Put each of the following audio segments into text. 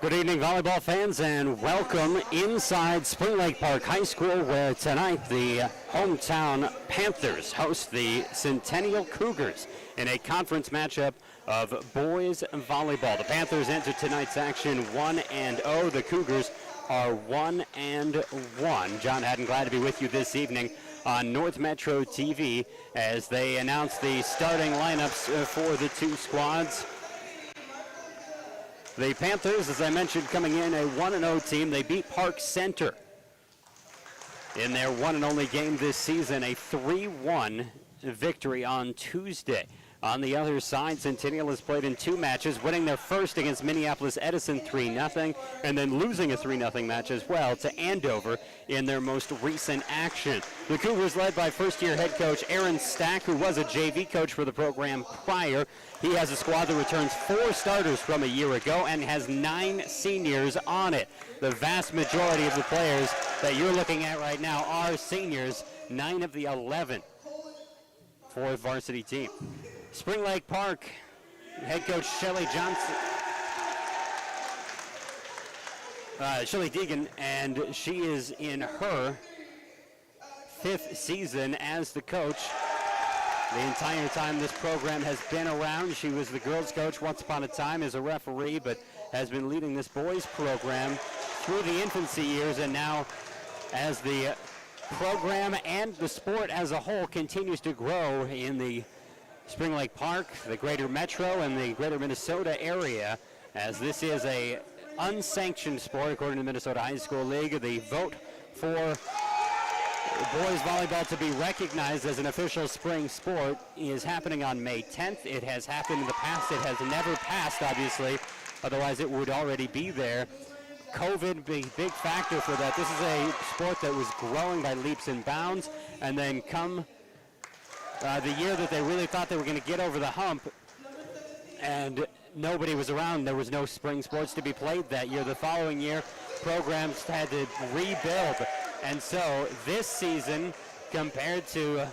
Good evening, volleyball fans, and welcome inside Spring Lake Park High School, where tonight the hometown Panthers host the Centennial Cougars in a conference matchup of boys volleyball. The Panthers enter tonight's action 1-0. The Cougars are 1-1. John Haddon, glad to be with you this evening on North Metro TV as they announce the starting lineups for the two squads. The Panthers, as I mentioned, coming in a 1-0 team. They beat Park Center in their one and only game this season, a 3-1 victory on Tuesday. On the other side, Centennial has played in two matches, winning their first against Minneapolis Edison 3-0, and then losing a 3-0 match as well to Andover in their most recent action. The Cougars, led by first-year head coach Aaron Stack, who was a JV coach for the program prior. He has a squad that returns 4 starters from a year ago and has 9 seniors on it. The vast majority of the players that you're looking at right now are seniors, 9 of the 11 for the varsity team. Spring Lake Park, head coach Shelly Deegan, and she is in her 5th season as the coach. The entire time this program has been around, she was the girls coach once upon a time as a referee, but has been leading this boys program through the infancy years, and now as the program and the sport as a whole continues to grow in the Spring Lake Park, the greater metro, and the greater Minnesota area, as this is a unsanctioned sport according to the Minnesota High School League. The vote for boys volleyball to be recognized as an official spring sport is happening on May 10th. It has happened in the past. It has never passed, obviously, otherwise it would already be there. COVID, big factor for that. This is a sport that was growing by leaps and bounds, and then come the year that they really thought they were going to get over the hump and nobody was around, there was no spring sports to be played that year. The following year, programs had to rebuild. And so this season, compared to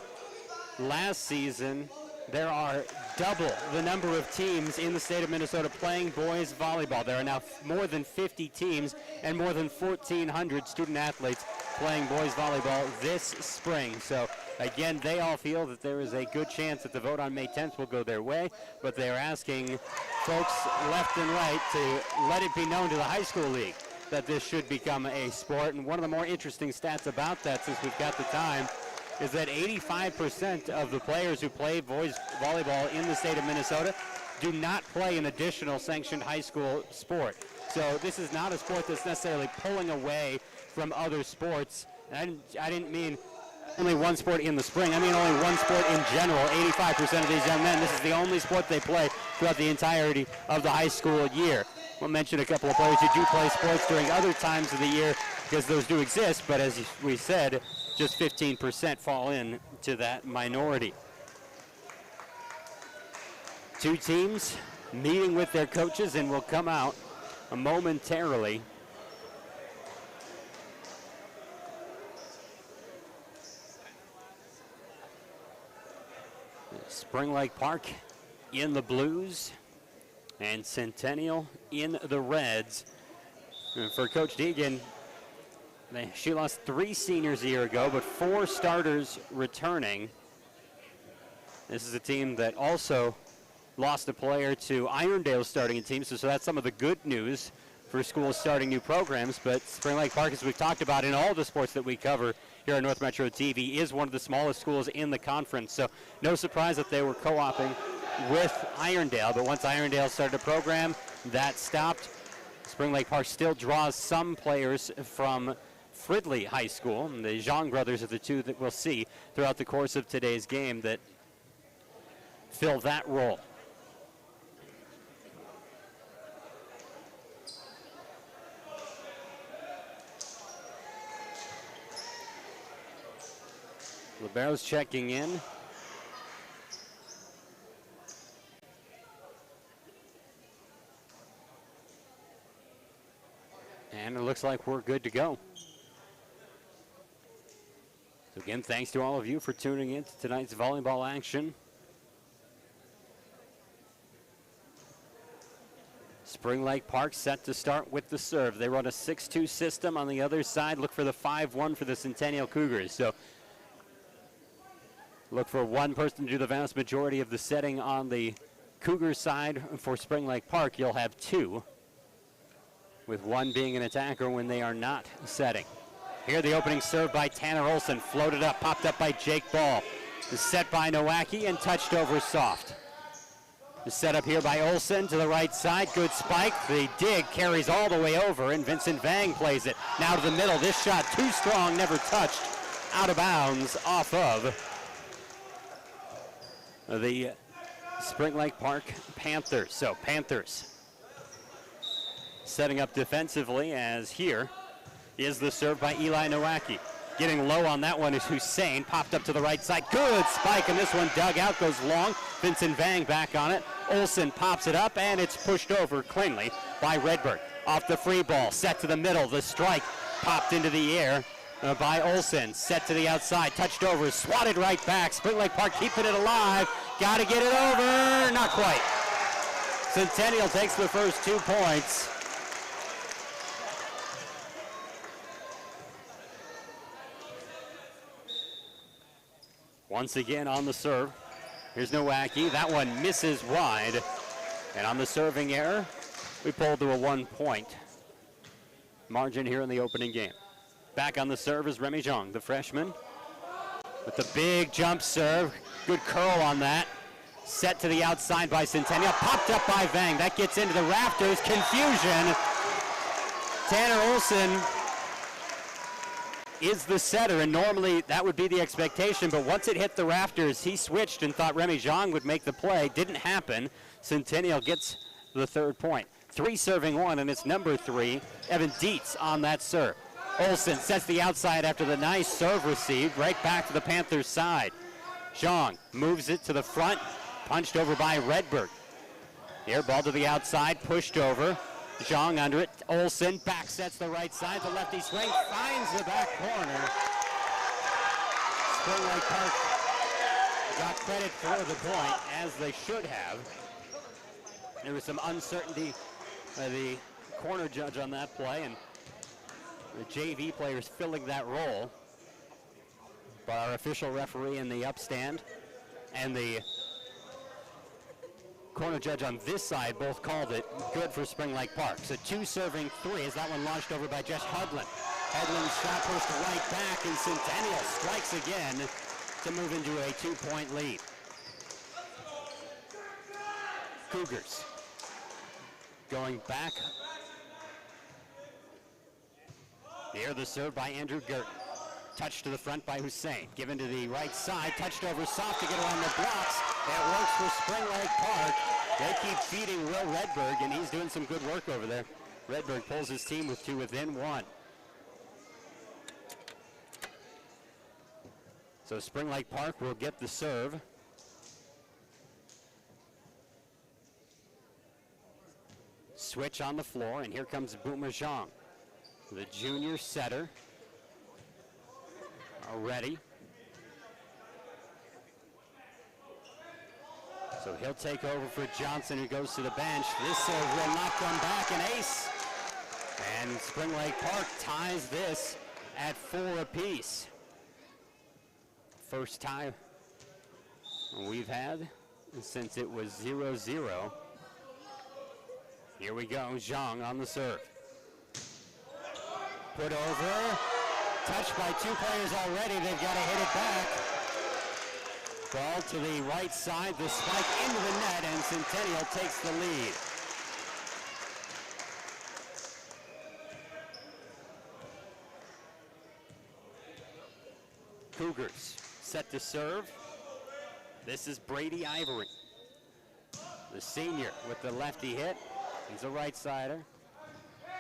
last season, there are double the number of teams in the state of Minnesota playing boys volleyball. There are now more than 50 teams and more than 1,400 student athletes playing boys volleyball this spring. So again, they all feel that there is a good chance that the vote on May 10th will go their way, but they're asking folks left and right to let it be known to the high school league that this should become a sport. And one of the more interesting stats about that, since we've got the time, is that 85% of the players who play boys volleyball in the state of Minnesota do not play an additional sanctioned high school sport. So this is not a sport that's necessarily pulling away from other sports. And I didn't mean only one sport in the spring. I mean only one sport in general. 85% of these young men, this is the only sport they play throughout the entirety of the high school year. We'll mention a couple of players who do play sports during other times of the year because those do exist, but as we said, just 15% fall in to that minority. Two teams meeting with their coaches and will come out momentarily. Spring Lake Park in the blues and Centennial in the reds. And for Coach Deegan, she lost 3 seniors a year ago, but 4 starters returning. This is a team that also lost a player to Irondale's starting team, so that's some of the good news for schools starting new programs. But Spring Lake Park, as we've talked about in all the sports that we cover here on North Metro TV, is one of the smallest schools in the conference. So no surprise that they were co-oping with Irondale, but once Irondale started a program, that stopped. Spring Lake Park still draws some players from Fridley High School, and the Zhang brothers are the two that we'll see throughout the course of today's game that fill that role. Libero's checking in. And it looks like we're good to go. So again, thanks to all of you for tuning in to tonight's volleyball action. Spring Lake Park set to start with the serve. They run a 6-2 system on the other side. Look for the 5-1 for the Centennial Cougars. So look for one person to do the vast majority of the setting on the Cougar side. For Spring Lake Park, you'll have two, with one being an attacker when they are not setting. Here the opening serve by Tanner Olson, floated up, popped up by Jake Ball. Is set by Nowacki and touched over soft. The setup here by Olson to the right side, good spike. The dig carries all the way over, and Vincent Vang plays it. Now to the middle, this shot too strong, never touched. Out of bounds off of the Spring Lake Park Panthers. So Panthers setting up defensively, as here is the serve by Eli Nowacki. Getting low on that one is Hussein, popped up to the right side. Good spike, and this one dug out, goes long. Vincent Vang back on it. Olson pops it up, and it's pushed over cleanly by Redberg. Off the free ball, set to the middle. The strike popped into the air by Olson. Set to the outside, touched over, swatted right back. Spring Lake Park keeping it alive. Got to get it over. Not quite. Centennial takes the first 2 points. Once again on the serve. Here's Nowacki. That one misses wide. And on the serving error, we pulled to a 1-point margin here in the opening game. Back on the serve is Remy Zhang, the freshman, with the big jump serve. Good curl on that. Set to the outside by Centennial. Popped up by Vang. That gets into the rafters. Confusion. Tanner Olson is the setter, and normally that would be the expectation, but once it hit the rafters, he switched and thought Remy Zhang would make the play. Didn't happen. Centennial gets the 3rd point. 3 serving 1, and it's number 3, Evan Dietz on that serve. Olson sets the outside after the nice serve received, right back to the Panthers side. Zhang moves it to the front, punched over by Redberg. Air ball to the outside, pushed over. Zhang under it. Olson back sets the right side. The lefty swing finds the back corner. Spring Lake Park got credit for the point, as they should have. There was some uncertainty by the corner judge on that play, and the JV players filling that role. But our official referee in the upstand and the corner judge on this side both called it good for Spring Lake Park. So 2 serving 3 as that one launched over by Josh Hudlin. Hudlin's shot pushed right back, and Centennial strikes again to move into a 2-point lead. Cougars going back. Here the serve by Andrew Gert. Touch to the front by Hussein. Given to the right side. Touched over soft to get around the blocks. It works for Spring Lake Park. They keep feeding Will Redberg, and he's doing some good work over there. Redberg pulls his team with 2 within 1. So Spring Lake Park will get the serve. Switch on the floor, and here comes Boomer Zhang, the junior setter. Ready. So he'll take over for Johnson, who goes to the bench. This serve will not come back, an ace. And Spring Lake Park ties this at 4 apiece. First tie we've had since it was 0-0. Here we go, Zhang on the serve. Put over. Touched by 2 players already. They've got to hit it back. Ball to the right side. The spike into the net, and Centennial takes the lead. Cougars set to serve. This is Brady Ivory, the senior, with the lefty hit. He's a right-sider.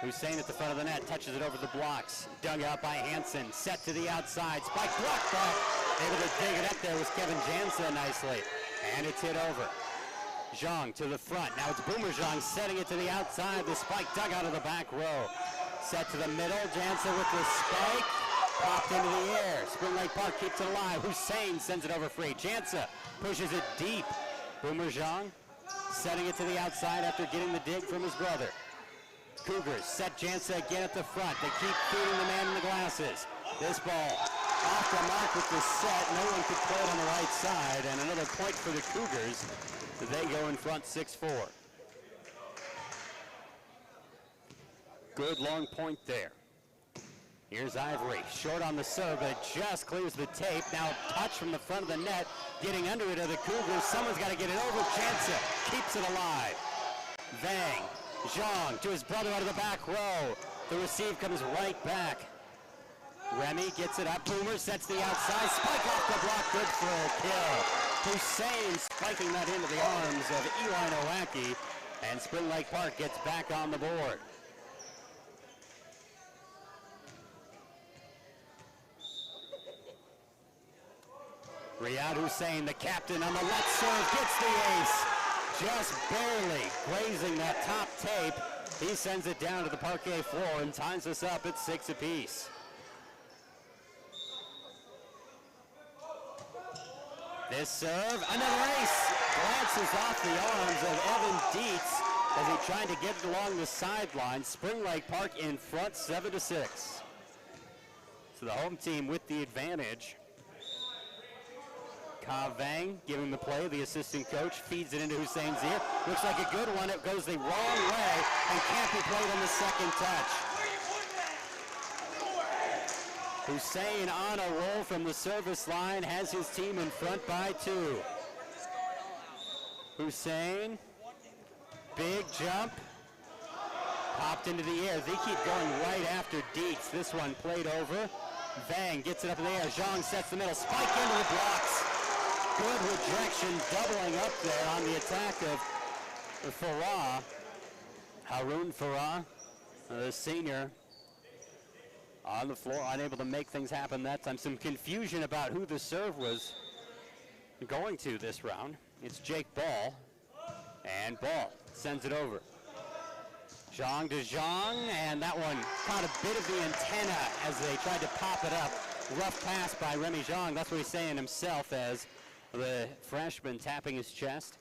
Hussein at the front of the net, touches it over the blocks. Dug out by Hansen, set to the outside. Spike blocked back. Able to dig it up there was Kevin Jansen nicely. And it's hit over. Zhang to the front. Now it's Boomer Zhang setting it to the outside. The spike dug out of the back row. Set to the middle. Jansen with the spike. Popped into the air. Spring Lake Park keeps it alive. Hussein sends it over free. Jansen pushes it deep. Boomer Zhang setting it to the outside after getting the dig from his brother. Cougars set Jansa again at the front. They keep feeding the man in the glasses. This ball off the mark with the set. No one could play it on the right side, and another point for the Cougars. They go in front 6-4. Good long point there. Here's Ivory, short on the serve, but it just clears the tape. Now touch from the front of the net, getting under it are the Cougars. Someone's got to get it over. Jansa keeps it alive. Vang, Zhang to his brother out of the back row. The receive comes right back. Remy gets it up. Boomer sets the outside. Spike off the block. Good for a kill. Hussein spiking that into the arms of Eli Nowacki. And Spring Lake Park gets back on the board. Riyad Hussein, the captain on the left serve, gets the ace. Just barely grazing that top tape. He sends it down to the parquet floor and ties us up at 6 apiece. This serve, another ace. Glances off the arms of Evan Dietz as he tried to get it along the sideline. Spring Lake Park in front 7-6. So the home team with the advantage. Ka Vang giving the play. The assistant coach feeds it into Hussein's ear. Looks like a good one. It goes the wrong way and can't be played on the second touch. Hussein on a roll from the service line, has his team in front by 2. Hussein, big jump, popped into the air. They keep going right after Dietz. This one played over. Vang gets it up in the air. Zhang sets the middle. Spike into the blocks. Good rejection, doubling up there on the attack of Farah. Haroon Farah, the senior, on the floor, unable to make things happen that time. Some confusion about who the serve was going to this round. It's Jake Ball, and Ball sends it over. Zhang to Zhang, and that one caught a bit of the antenna as they tried to pop it up. Rough pass by Remy Zhang. That's what he's saying himself as the freshman tapping his chest.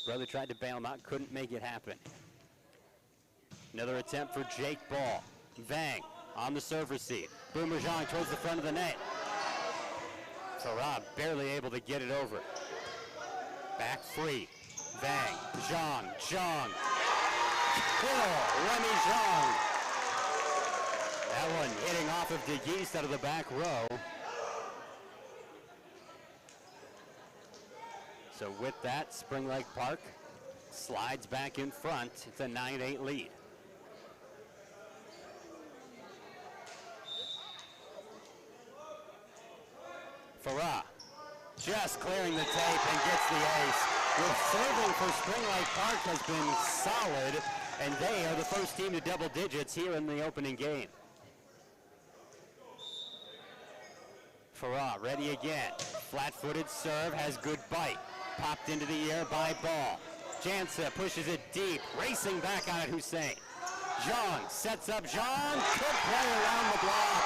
Brother tried to bail him out, couldn't make it happen. Another attempt for Jake Ball. Vang on the serve receive. Boomer Zhang towards the front of the net. Farah barely able to get it over. Back free. Vang, Zhang, Zhang. Kill, Remy Zhang. That one hitting off of DeGeest out of the back row. So with that, Spring Lake Park slides back in front. It's a 9-8 lead. Farah just clearing the tape and gets the ace. With serving for Spring Lake Park has been solid, and they are the first team to double digits here in the opening game. Farah ready again. Flat-footed serve, has good bite. Popped into the air by Ball. Jansa pushes it deep, racing back on it, Hussein. Zhang sets up Zhang, could play around the block.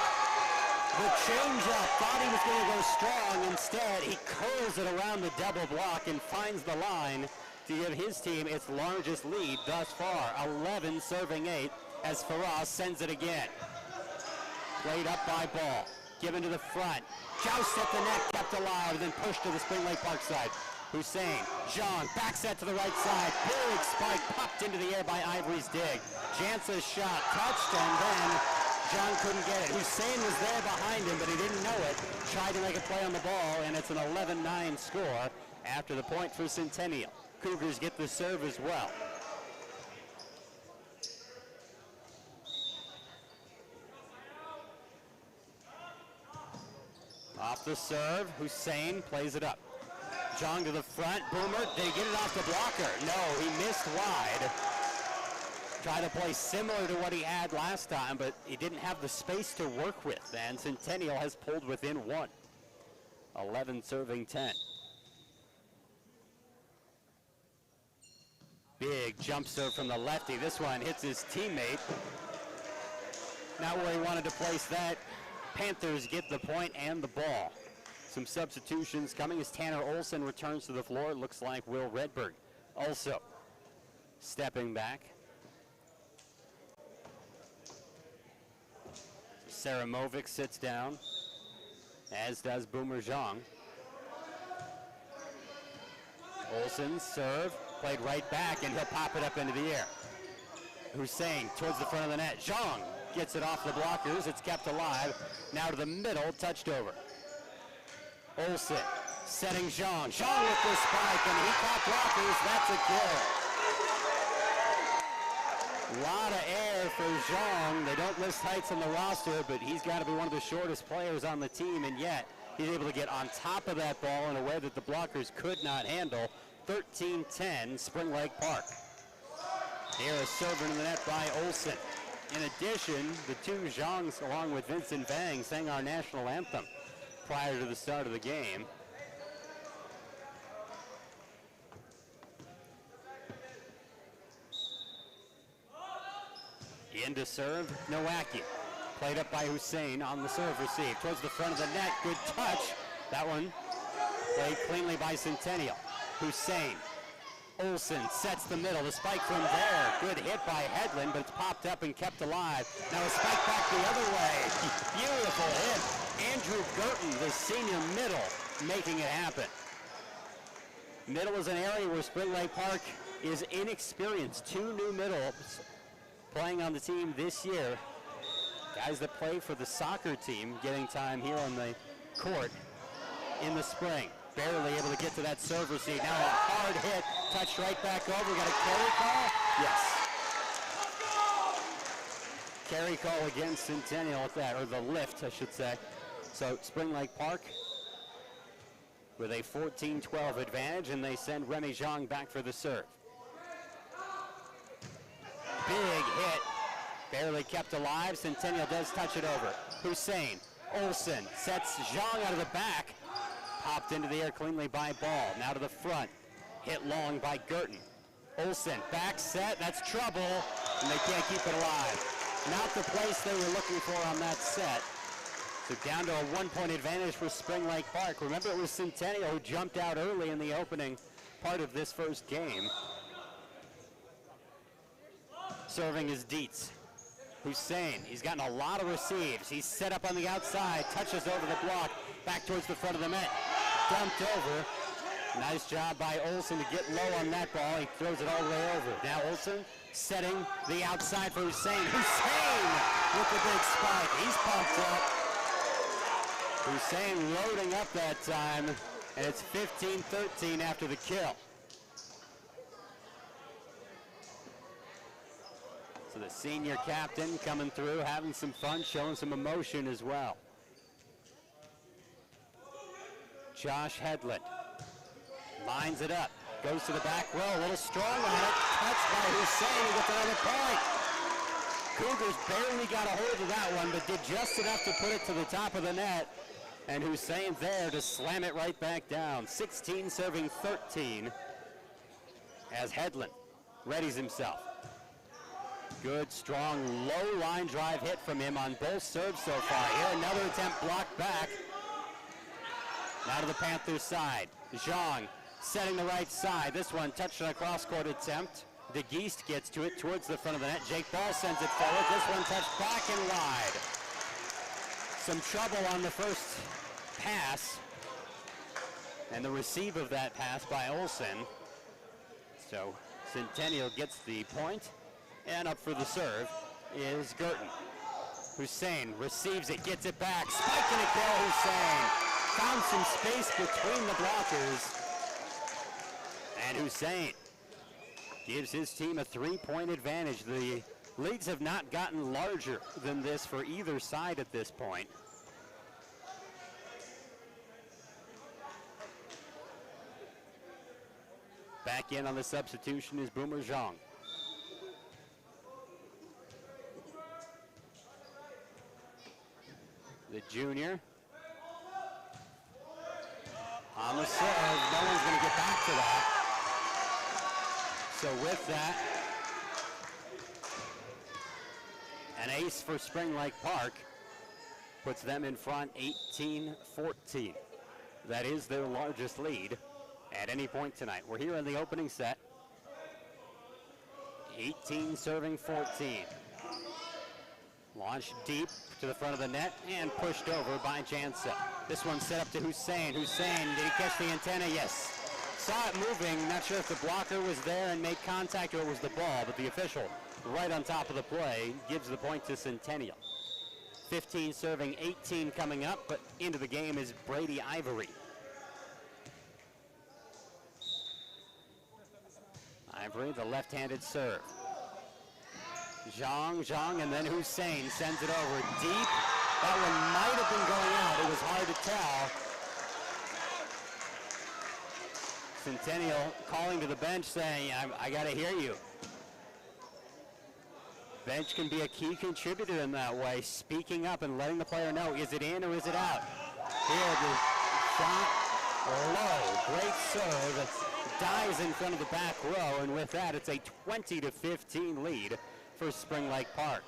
The changeup, thought he was going to go strong. Instead, he curls it around the double block and finds the line to give his team its largest lead thus far. 11 serving 8 as Farah sends it again. Played up by Ball, given to the front. Joust at the net, kept alive, then pushed to the Spring Lake Park side. Hussein, Zhang, back set to the right side. Big spike popped into the air by Ivory's dig. Jansa's shot touched, and then Zhang couldn't get it. Hussein was there behind him, but he didn't know it. Tried to make a play on the ball, and it's an 11-9 score after the point for Centennial. Cougars get the serve as well. Off the serve, Hussein plays it up. Zhang to the front, Boomer, did he get it off the blocker? No, he missed wide. Tried to play similar to what he had last time, but he didn't have the space to work with, and Centennial has pulled within 1. 11 serving 10. Big jump serve from the lefty. This one hits his teammate. Not where he wanted to place that. Panthers get the point and the ball. Some substitutions coming as Tanner Olson returns to the floor. It looks like Will Redberg Also stepping back. Saramovic sits down, as does Boomer Zhang. Olsen's serve, played right back, and he'll pop it up into the air. Hussein towards the front of the net. Zhang gets it off the blockers. It's kept alive. Now to the middle, touched over. Olsen setting Zhang. Zhang with the spike, and he caught blockers. That's a kill. A lot of air for Zhang. They don't list heights on the roster, but he's got to be one of the shortest players on the team, and yet he's able to get on top of that ball in a way that the blockers could not handle. 13-10, Spring Lake Park. Here is served into the net by Olsen. In addition, the two Zhangs, along with Vincent Vang, sang our national anthem prior to the start of the game. In to serve, Nowacki. Played up by Hussein on the serve receive. Towards the front of the net, good touch. That one played cleanly by Centennial. Hussein. Olsen sets the middle. The spike from there. Good hit by Hedlund, but it's popped up and kept alive. Now a spike back the other way. Beautiful hit. Andrew Burton, the senior middle, making it happen. Middle is an area where Spring Lake Park is inexperienced. Two new middles playing on the team this year. Guys that play for the soccer team getting time here on the court in the spring. Barely able to get to that serve receive. Now a hard hit, touched right back over. Got a carry call? Yes. Carry call against Centennial with that, or the lift, I should say. So Spring Lake Park with a 14-12 advantage, and they send Remy Zhang back for the serve. Big hit, barely kept alive. Centennial does touch it over. Hussein, Olsen sets Zhang out of the back. Popped into the air cleanly by Ball. Now to the front. Hit long by Girton. Olsen, back set, that's trouble, and they can't keep it alive. Not the place they were looking for on that set. So down to a 1-point advantage for Spring Lake Park. Remember, it was Centennial who jumped out early in the opening part of this first game. Serving is Dietz. Hussein, he's gotten a lot of receives. He's set up on the outside, touches over the block, back towards the front of the net. Dumped over. Nice job by Olsen to get low on that ball. He throws it all the way over. Now Olsen setting the outside for Hussein. Hussein with the big spike. He's pumped up. Hussein loading up that time, and it's 15-13 after the kill. So the senior captain coming through, having some fun, showing some emotion as well. Josh Hedlund lines it up, goes to the back row, a little strong on it, touched by Hussein to get another point. Cougars barely got a hold of that one, but did just enough to put it to the top of the net. And Hussein there to slam it right back down. 16 serving 13 as Hedlund readies himself. Good, strong, low line drive hit from him on both serves so far. Here, another attempt blocked back. Now to the Panthers side. Zhang setting the right side. This one touched on a cross-court attempt. De Geest gets to it towards the front of the net. Jake Ball sends it forward. This one touched back and wide. Some trouble on the first pass. And the receive of that pass by Olsen. So Centennial gets the point. And up for the serve is Girton. Hussein receives it, gets it back. Spike and a kill, Hussein. Found some space between the blockers. And Hussein gives his team a 3-point advantage. The leads have not gotten larger than this for either side at this point. Back in on the substitution is Boomer Zhang. The junior on the serve. No one's going to get back to that. So with that, an ace for Spring Lake Park puts them in front 18-14. That is their largest lead at any point tonight. We're here in the opening set. 18 serving 14. Launched deep to the front of the net and pushed over by Jansa. This one set up to Hussein. Hussein, did he catch the antenna? Yes. Saw it moving. Not sure if the blocker was there and made contact or it was the ball, but the official right on top of the play gives the point to Centennial. 15 serving 18 coming up, but into the game is Brady Ivory. Ivory, the left-handed serve. Zhang, and then Hussein sends it over deep. That one might have been going out. It was hard to tell. Centennial calling to the bench saying, I got to hear you. Bench can be a key contributor in that way, speaking up and letting the player know, is it in or is it out? Here, the shot low. Great serve. Dies in front of the back row, and with that, it's a 20-15 lead for Spring Lake Park.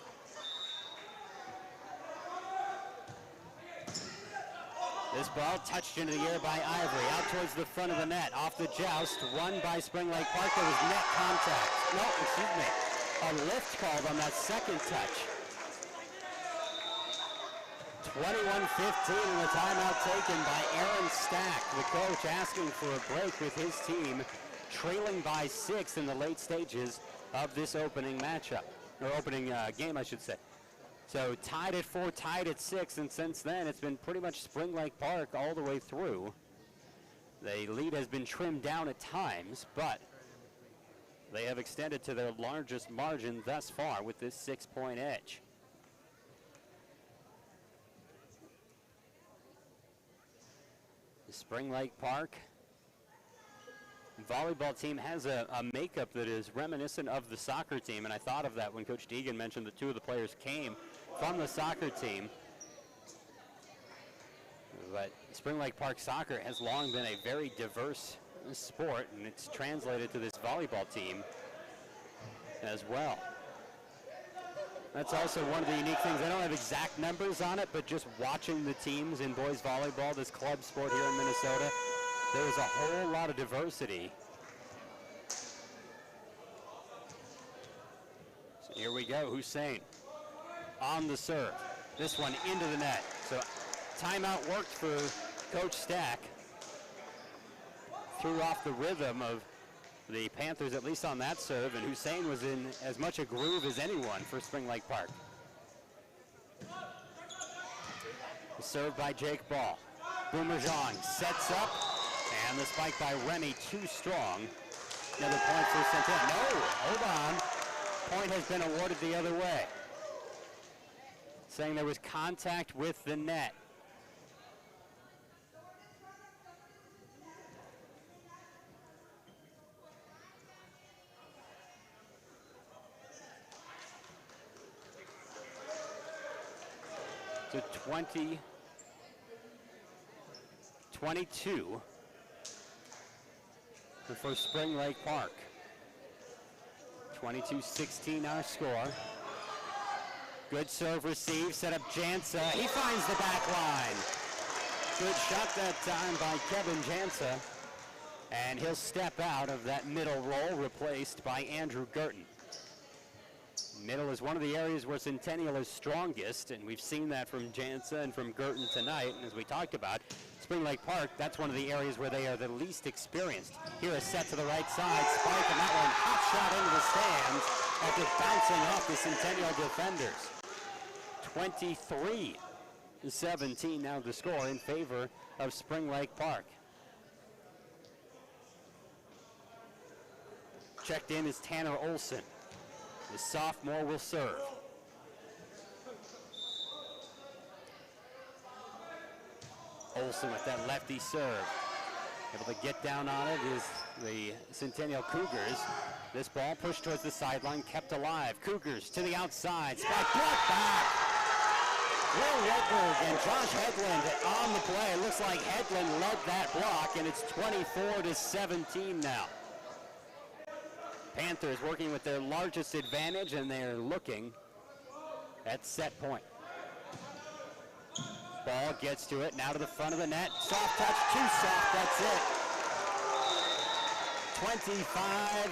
This ball touched into the air by Ivory, out towards the front of the net, off the joust, won by Spring Lake Park. There was net contact. No, excuse me. A lift called on that second touch. 21-15 and the timeout taken by Aaron Stack, the coach asking for a break with his team trailing by 6 in the late stages of this opening matchup, or opening game, I should say. So tied at 4, tied at 6, and since then it's been pretty much Spring Lake Park all the way through. The lead has been trimmed down at times, but they have extended to their largest margin thus far with this 6-point edge. Spring Lake Park volleyball team has a makeup that is reminiscent of the soccer team, and I thought of that when Coach Deegan mentioned that 2 of the players came from the soccer team. But Spring Lake Park soccer has long been a very diverse sport, and it's translated to this volleyball team as well. That's also one of the unique things. I don't have exact numbers on it, but just watching the teams in boys volleyball, this club sport here in Minnesota, there is a whole lot of diversity. So here we go, Hussein on the serve. This one into the net. So timeout worked for Coach Stack. Threw off the rhythm of the Panthers, at least on that serve, and Hussein was in as much a groove as anyone for Spring Lake Park. Served by Jake Ball. Boomer Zhang sets up, and the spike by Remy too strong. Another point for Centennial. No, hold on. Point has been awarded the other way. Saying there was contact with the net. So 22 for Spring Lake Park. 22-16 our score. Good serve receive, set up Jansa. He finds the back line. Good shot that time by Kevin Jansa. And he'll step out of that middle role, replaced by Andrew Girton. Middle is one of the areas where Centennial is strongest, and we've seen that from Jansa and from Girton tonight. And as we talked about, Spring Lake Park, that's one of the areas where they are the least experienced. Here a set to the right side, spike, and that one hot shot into the stands after bouncing off the Centennial defenders. 23-17 now the score in favor of Spring Lake Park. Checked in is Tanner Olson. The sophomore will serve. Olson with that lefty serve. Able to get down on it is the Centennial Cougars. This ball pushed towards the sideline, kept alive. Cougars to the outside. Spike blocked back. Will Redberg and Josh Hedlund on the play. Looks like Hedlund led that block, and it's 24-17 now. Panthers working with their largest advantage, and they're looking at set point. Ball gets to it, now to the front of the net. Soft touch, too soft, that's it.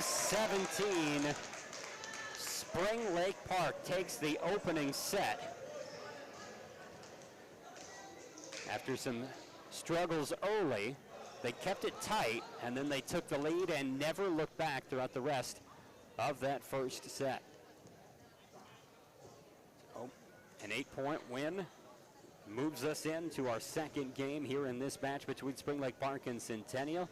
25-17 Spring Lake Park takes the opening set. After some struggles early, they kept it tight, and then they took the lead and never looked back throughout the rest of that first set. Oh, an 8-point win moves us into our second game here in this match between Spring Lake Park and Centennial.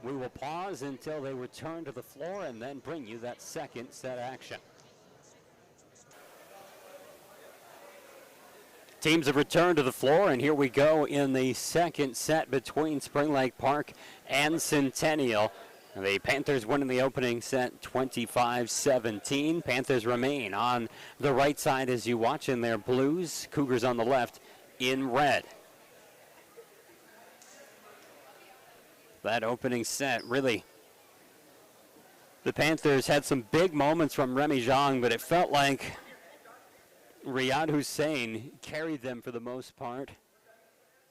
We will pause until they return to the floor and then bring you that second set action. Teams have returned to the floor, and here we go in the second set between Spring Lake Park and Centennial. The Panthers winning the opening set 25-17. Panthers remain on the right side as you watch in their blues. Cougars on the left in red. That opening set, really, the Panthers had some big moments from Remy Zhang, but it felt like Riyad Hussein carried them for the most part.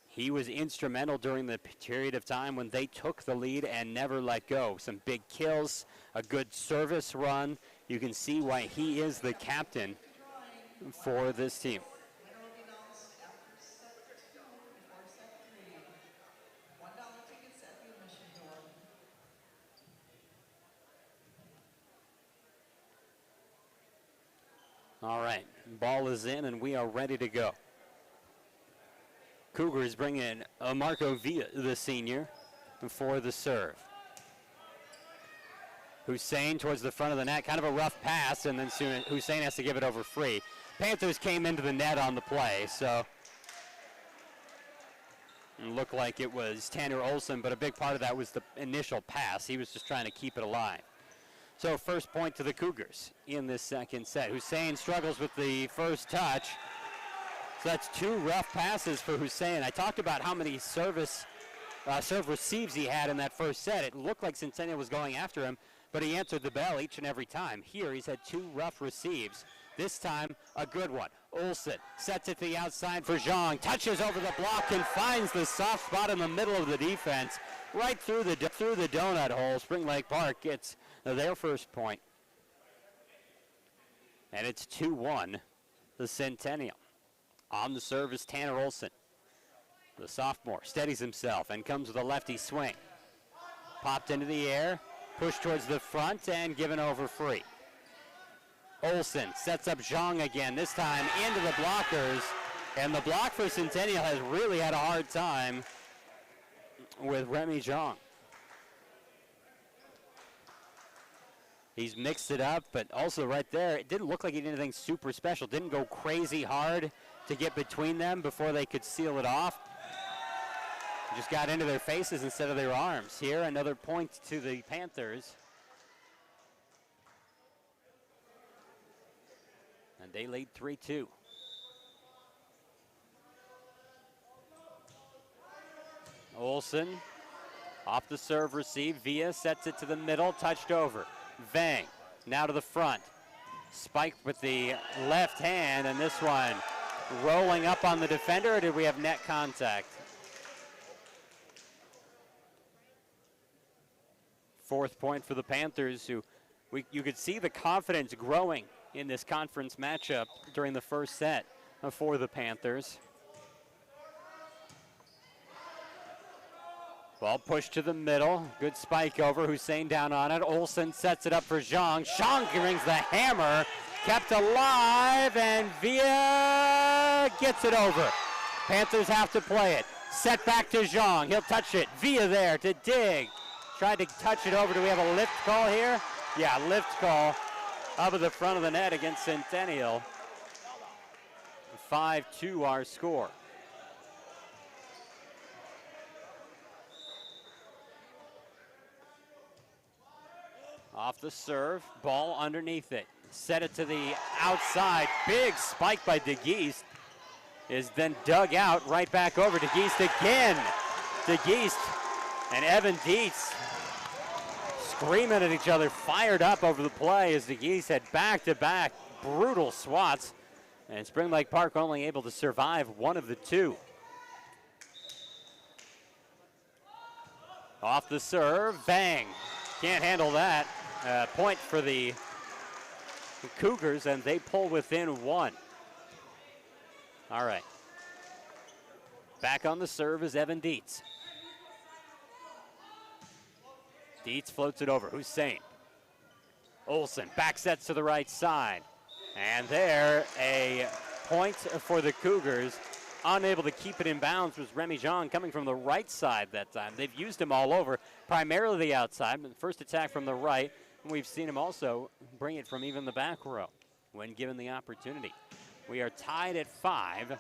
He was instrumental during the period of time when they took the lead and never let go. Some big kills, a good service run. You can see why he is the captain for this team. All right, ball is in and we are ready to go. Cougars bring in Marco Villa, the senior, for the serve. Hussein towards the front of the net, kind of a rough pass, and then soon Hussein has to give it over free. Panthers came into the net on the play, so it looked like it was Tanner Olson, but a big part of that was the initial pass. He was just trying to keep it alive. So first point to the Cougars in this second set. Hussein struggles with the first touch. So that's two rough passes for Hussein. I talked about how many serve receives he had in that first set. It looked like Centennial was going after him, but he answered the bell each and every time. Here he's had two rough receives. This time, a good one. Olsen sets it to the outside for Zhang. Touches over the block and finds the soft spot in the middle of the defense. Right through the donut hole. Spring Lake Park gets their first point. And it's 2-1, the Centennial. On the serve is Tanner Olsen. The sophomore steadies himself and comes with a lefty swing. Popped into the air, pushed towards the front, and given over free. Olsen sets up Zhang again, this time into the blockers. And the block for Centennial has really had a hard time with Remy Zhang. He's mixed it up, but also right there, it didn't look like he did anything super special. Didn't go crazy hard to get between them before they could seal it off. Just got into their faces instead of their arms. Here, another point to the Panthers. And they lead 3-2. Olsen off the serve receive. Villa sets it to the middle, touched over. Vang now to the front. Spiked with the left hand, and this one rolling up on the defender, or did we have net contact? Fourth point for the Panthers, who you could see the confidence growing in this conference matchup during the first set for the Panthers. Ball pushed to the middle. Good spike over. Hussein down on it. Olsen sets it up for Zhang. Zhang brings the hammer. Kept alive, and Villa gets it over. Panthers have to play it. Set back to Zhang. He'll touch it. Villa there to dig. Tried to touch it over. Do we have a lift call here? Yeah, lift call up at the front of the net against Centennial. 5-2 our score. Off the serve, ball underneath it. Set it to the outside. Big spike by DeGeest is then dug out right back over. DeGeest again. DeGeest and Evan Dietz screaming at each other, fired up over the play as DeGeest had back-to-back brutal swats. And Spring Lake Park only able to survive one of the two. Off the serve, bang. Can't handle that. Point for the Cougars, and they pull within 1. All right. Back on the serve is Evan Dietz. Dietz floats it over. Hussein. Olsen back sets to the right side. And there, a point for the Cougars. Unable to keep it in bounds was Remy Jean, coming from the right side that time. They've used him all over, primarily the outside. But the first attack from the right, and we've seen him also bring it from even the back row when given the opportunity. We are tied at 5.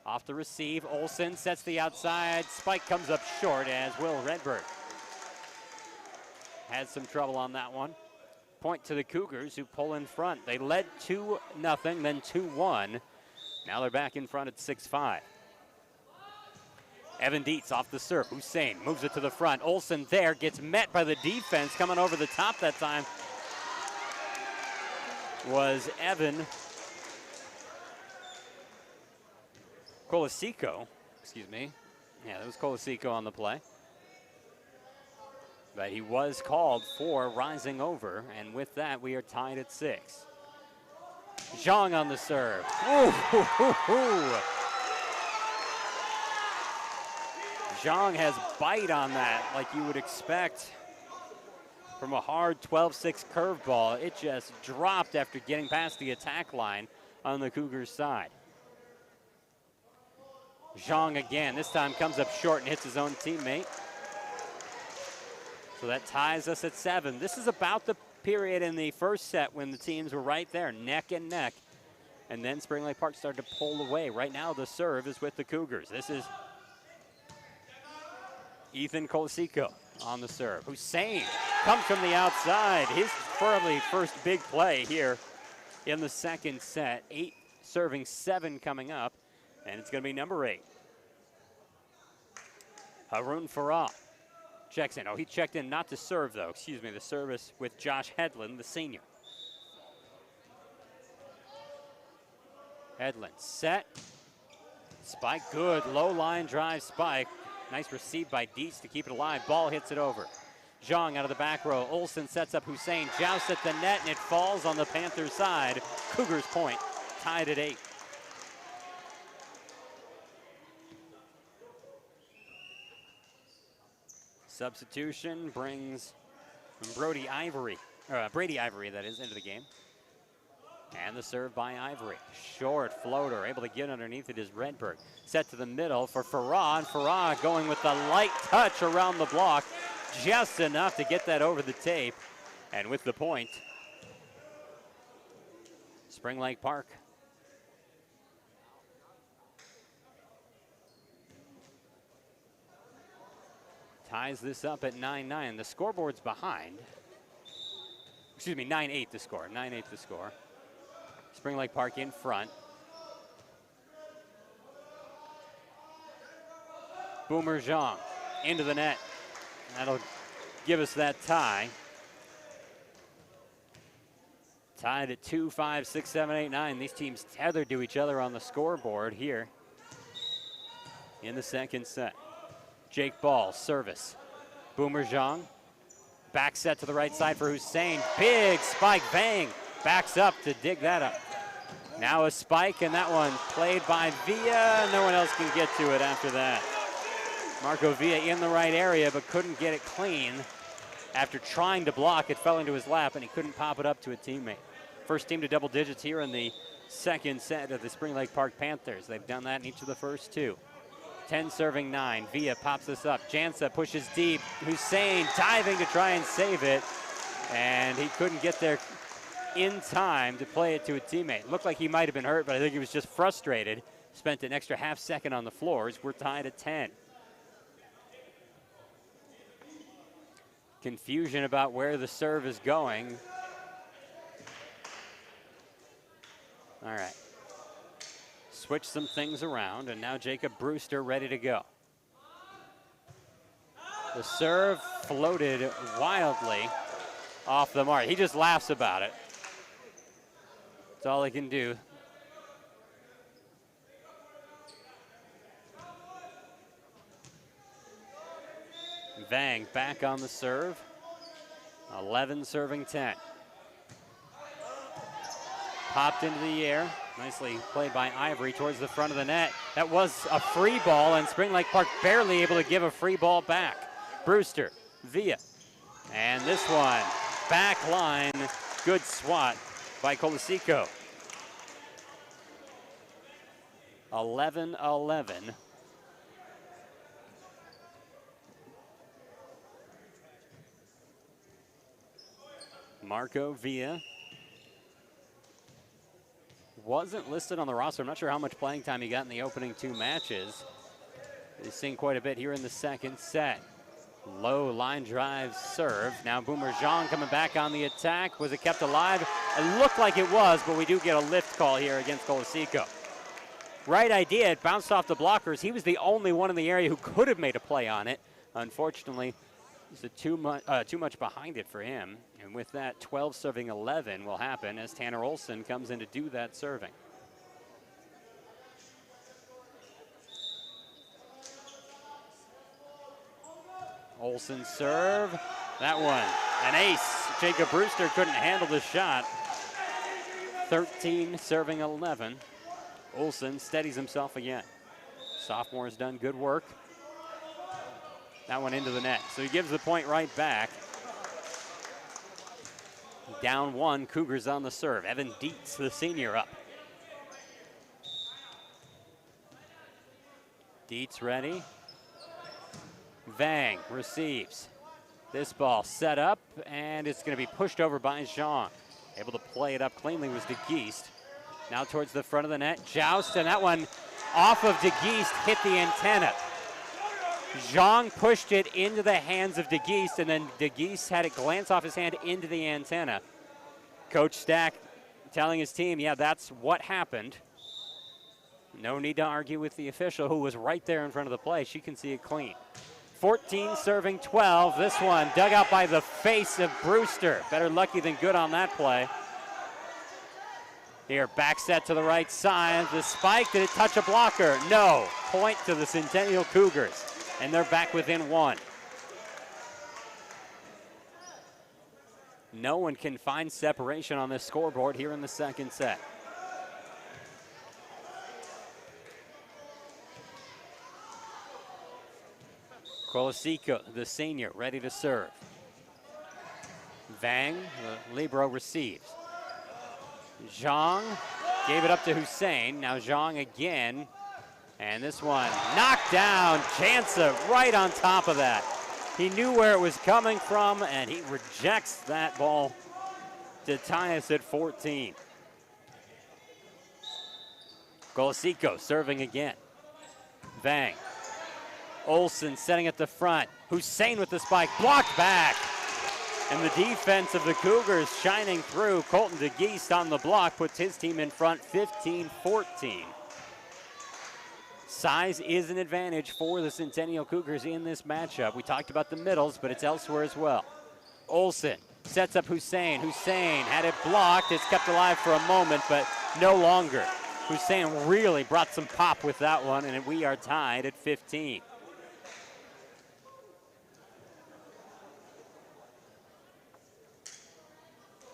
Off the receive, Olsen sets the outside. Spike comes up short as Will Redberg had some trouble on that one. Point to the Cougars, who pull in front. They led 2-0, then 2-1. Now they're back in front at 6-5. Evan Dietz off the serve. Hussein moves it to the front. Olsen there, gets met by the defense. Coming over the top that time was Evan Colasico. Excuse me. Yeah, that was Colasico on the play. But he was called for rising over, and with that, we are tied at 6. Zhang on the serve. Ooh, hoo, hoo, hoo. Zhang has bite on that, like you would expect from a hard 12-6 curveball. It just dropped after getting past the attack line on the Cougars' side. Zhang again, this time comes up short and hits his own teammate. So that ties us at 7. This is about the period in the first set when the teams were right there, neck and neck. And then Spring Lake Park started to pull away. Right now the serve is with the Cougars. This is Ethan Colasico on the serve. Hussein comes from the outside. His probably first big play here in the second set. 8 serving, 7 coming up. And it's going to be number 8. Harun Farah checks in. Oh, he checked in not to serve, though. Excuse me, the service with Josh Hedlund, the senior. Hedlund set. Spike good. Low line drive spike. Nice receive by Dietz to keep it alive. Ball hits it over. Zhang out of the back row. Olsen sets up Hussein. Jousts at the net, and it falls on the Panthers' side. Cougars point. Tied at 8. Substitution brings Brady Ivory, that is, into the game. And the serve by Ivory. Short floater, able to get underneath it is Redberg. Set to the middle for Farah, and Farah going with the light touch around the block. Just enough to get that over the tape. And with the point, Spring Lake Park. Ties this up at 9-9. The scoreboard's behind. Excuse me, 9-8 the score. 9-8 the score. Spring Lake Park in front. Boomer Zhang into the net. That'll give us that tie. Tied at 2, 5, 6, 7, 8, 9. These teams tethered to each other on the scoreboard here in the second set. Jake Ball, service. Boomer Zhang. Back set to the right side for Hussein. Big spike, bang. Backs up to dig that up. Now a spike, and that one played by Villa. No one else can get to it after that. Marco Villa in the right area, but couldn't get it clean. After trying to block, it fell into his lap, and he couldn't pop it up to a teammate. First team to double digits here in the second set of the Spring Lake Park Panthers. They've done that in each of the first 2. 10 serving 9. Villa pops this up. Jansa pushes deep. Hussein diving to try and save it. And he couldn't get there in time to play it to a teammate. Looked like he might have been hurt, but I think he was just frustrated. Spent an extra half second on the floors. We're tied at 10. Confusion about where the serve is going. All right. Switch some things around, and now Jacob Brewster ready to go. The serve floated wildly off the mark. He just laughs about it. That's all he can do. Vang back on the serve. 11 serving 10. Popped into the air. Nicely played by Ivory towards the front of the net. That was a free ball, and Spring Lake Park barely able to give a free ball back. Brewster, Villa. And this one, back line, good swat by Colesico. 11-11. Marco Villa wasn't listed on the roster. I'm not sure how much playing time he got in the opening 2 matches. He's seen quite a bit here in the second set. Low line drive serve. Now Boomer Zhang coming back on the attack. Was it kept alive? It looked like it was, but we do get a lift call here against Colesico. Right idea, it bounced off the blockers. He was the only one in the area who could have made a play on it. Unfortunately, he's too much behind it for him. And with that, 12 serving 11 will happen as Tanner Olson comes in to do that serving. Olson serve, that one, an ace. Jacob Brewster couldn't handle the shot. 13 serving 11. Olson steadies himself again. Sophomore has done good work. That one into the net. So he gives the point right back. Down 1, Cougars on the serve. Evan Dietz, the senior, up. Dietz ready. Vang receives. This ball set up, and it's going to be pushed over by Zhang. Able to play it up cleanly was De Geest. Now towards the front of the net, Joust, and that one off of De Geest hit the antenna. Zhang pushed it into the hands of De Geest, and then De Geest had it glance off his hand into the antenna. Coach Stack telling his team, yeah, that's what happened. No need to argue with the official who was right there in front of the play. She can see it clean. 14 serving 12. This one dug out by the face of Brewster. Better lucky than good on that play. Here, back set to the right side. The spike, did it touch a blocker? No. Point to the Centennial Cougars. And they're back within 1. No one can find separation on this scoreboard here in the second set. Colesico, the senior, ready to serve. Vang, the libero, receives. Zhang gave it up to Hussein. Now Zhang again. And this one knocked down. Jansa right on top of that. He knew where it was coming from, and he rejects that ball to tie us at 14. Colesico serving again. Vang. Olson setting at the front. Hussein with the spike, blocked back. And the defense of the Cougars shining through. Colton De Geest on the block puts his team in front 15-14. Size is an advantage for the Centennial Cougars in this matchup. We talked about the middles, but it's elsewhere as well. Olson sets up Hussein. Hussein had it blocked. It's kept alive for a moment, but no longer. Hussein really brought some pop with that one, and we are tied at 15.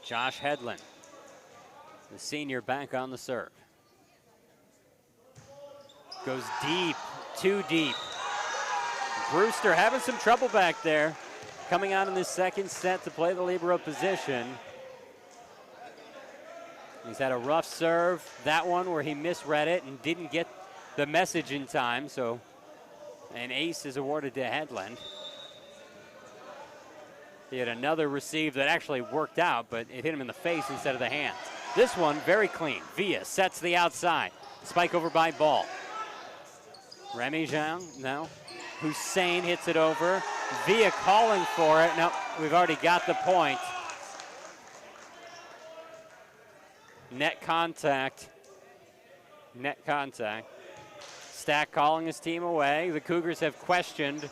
Josh Hedlund, the senior, back on the serve. Goes deep, too deep. Brewster having some trouble back there. Coming out in this second set to play the libero position. He's had a rough serve. That one where he misread it and didn't get the message in time, so an ace is awarded to Hedlund. He had another receive that actually worked out, but it hit him in the face instead of the hands. This one, very clean. Villa sets the outside. Spike over by Ball. Remy Zhang, no. Hussein hits it over. Villa calling for it. No, we've already got the point. Net contact. Net contact. Stack calling his team away. The Cougars have questioned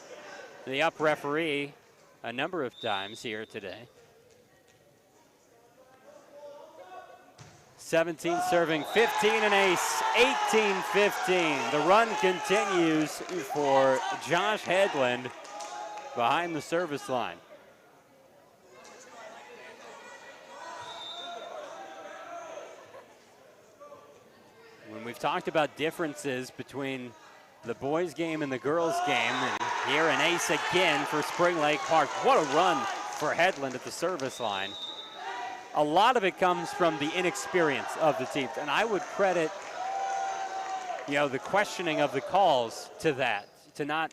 the up referee a number of times here today. 17 serving, 15 an ace, 18-15. The run continues for Josh Hedlund behind the service line. we've talked about differences between the boys' game and the girls' game. And here an ace again for Spring Lake Park. What a run for Headland at the service line. A lot of it comes from the inexperience of the teams, and I would credit, the questioning of the calls to that, to not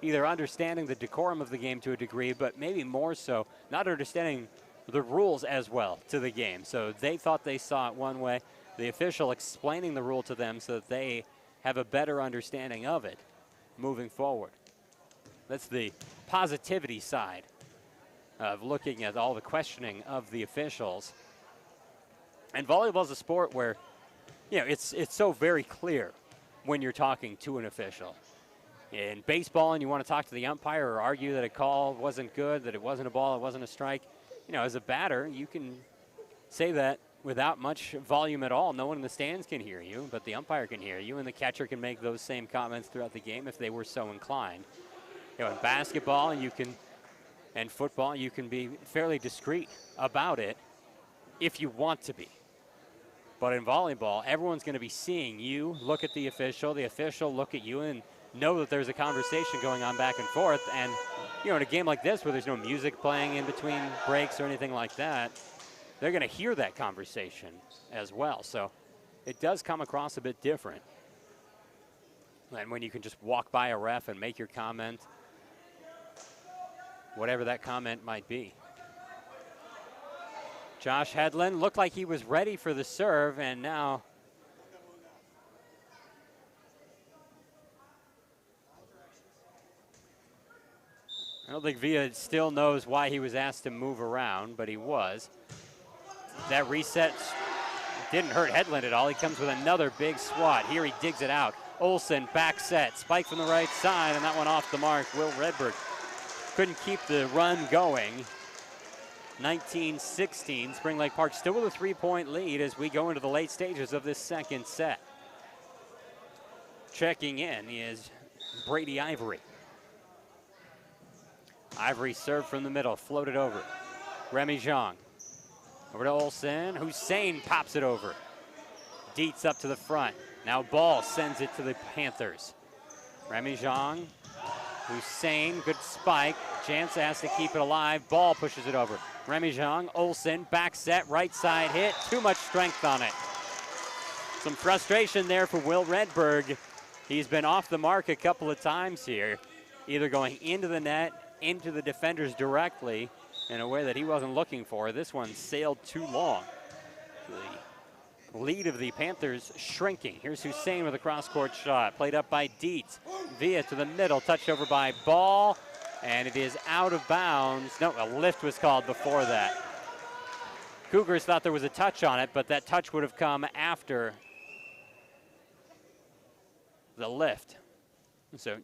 either understanding the decorum of the game to a degree, but maybe more so not understanding the rules as well to the game. So they thought they saw it one way, the official explaining the rule to them so that they have a better understanding of it moving forward. That's the positivity side of looking at all the questioning of the officials. And volleyball is a sport where, it's so very clear when you're talking to an official. In baseball, and you want to talk to the umpire or argue that a call wasn't good, that it wasn't a ball, it wasn't a strike, as a batter, you can say that without much volume at all. No one in the stands can hear you, but the umpire can hear you, and the catcher can make those same comments throughout the game if they were so inclined. In basketball, and football, you can be fairly discreet about it if you want to be. But in volleyball, everyone's going to be seeing you look at the official look at you, and know that there's a conversation going on back and forth. And, in a game like this where there's no music playing in between breaks or anything like that, they're going to hear that conversation as well. So it does come across a bit different. And when you can just walk by a ref and make your comment, whatever that comment might be. Josh Headland looked like he was ready for the serve, and now I don't think Villa still knows why he was asked to move around, but he was. That reset didn't hurt Headland at all. He comes with another big swat. Here he digs it out. Olsen back set, spike from the right side, and that one off the mark. Will Redberg couldn't keep the run going. 19-16, Spring Lake Park still with a 3-point lead as we go into the late stages of this second set. Checking in is Brady Ivory. Ivory served from the middle, floated over. Remy Zhang over to Olsen. Hussein pops it over. Dietz up to the front. Now Ball sends it to the Panthers. Remy Zhang. Hussein, good spike. Jansa has to keep it alive. Ball pushes it over. Remy Zhang, Olsen, back set, right side hit. Too much strength on it. Some frustration there for Will Redberg. He's been off the mark a couple of times here, either going into the net, into the defenders directly in a way that he wasn't looking for. This one sailed too long. The lead of the Panthers shrinking. Here's Hussein with a cross-court shot. Played up by Dietz. Villa to the middle, touched over by Ball, and it is out of bounds. No, a lift was called before that. Cougars thought there was a touch on it, but that touch would have come after the lift. So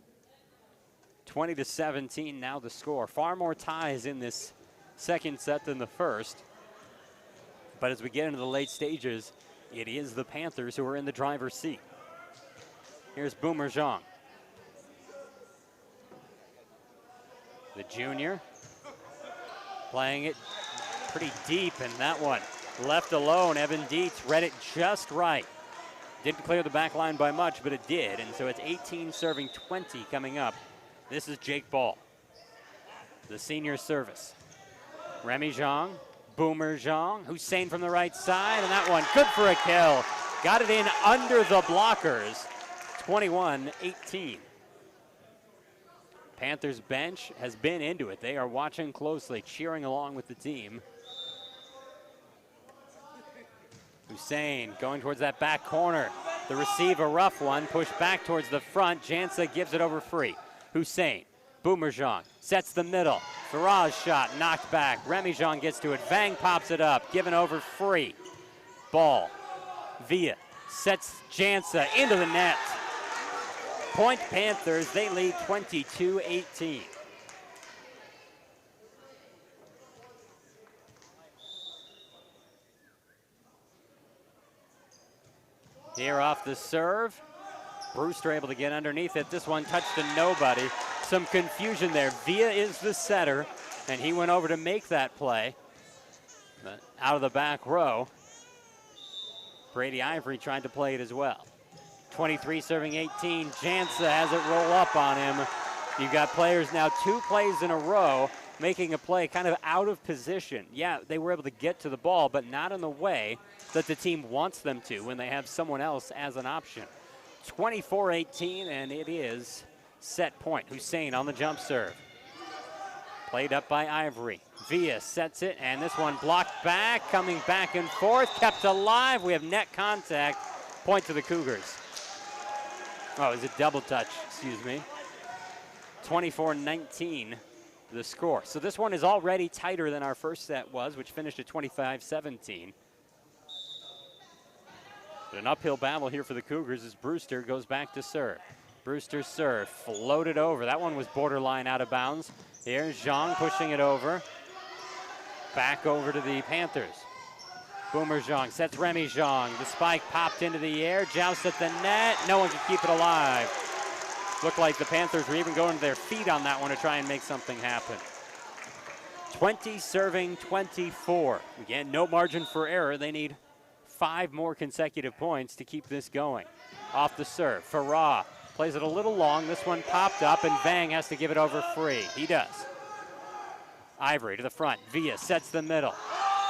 20-17 now the score. Far more ties in this second set than the first. But as we get into the late stages, it is the Panthers who are in the driver's seat. Here's Boomer Zhang. The junior playing it pretty deep, and that one left alone. Evan Dietz read it just right. Didn't clear the back line by much, but it did. And so it's 18 serving 20 coming up. This is Jake Ball, the senior service. Remy Zhang, Boomer Zhang, Hussein from the right side, and that one good for a kill. Got it in under the blockers, 21-18. Panthers bench has been into it. They are watching closely, cheering along with the team. Hussein going towards that back corner. The receive, a rough one, pushed back towards the front. Jansa gives it over free. Hussein, Boomer Zhang sets the middle. Faraz shot knocked back. Remy Zhang gets to it. Vang pops it up, given over free. Ball, Villa sets Jansa into the net. Point Panthers, they lead 22-18. Here off the serve. Brewster able to get underneath it. This one touched to nobody. Some confusion there. Villa is the setter, and he went over to make that play. But out of the back row, Brady Ivory tried to play it as well. 23 serving 18. Jansa has it roll up on him. You've got players now 2 plays in a row making a play kind of out of position. Yeah, they were able to get to the ball, but not in the way that the team wants them to when they have someone else as an option. 24-18, and it is set point. Hussein on the jump serve. Played up by Ivory. Villa sets it, and this one blocked back, coming back and forth, kept alive. We have net contact. Point to the Cougars. Oh, it was a double touch, excuse me. 24-19, the score. So this one is already tighter than our first set was, which finished at 25-17. But an uphill battle here for the Cougars as Brewster goes back to serve. Brewster's serve floated over. That one was borderline out of bounds. Here's Zhang pushing it over. Back over to the Panthers. Boomer Zhang sets Remy Zhang. The spike popped into the air, joust at the net. No one could keep it alive. Looked like the Panthers were even going to their feet on that one to try and make something happen. 20 serving 24. Again, no margin for error. They need 5 more consecutive points to keep this going. Off the serve, Farah plays it a little long. This one popped up, and Vang has to give it over free. He does. Ivory to the front. Villa sets the middle.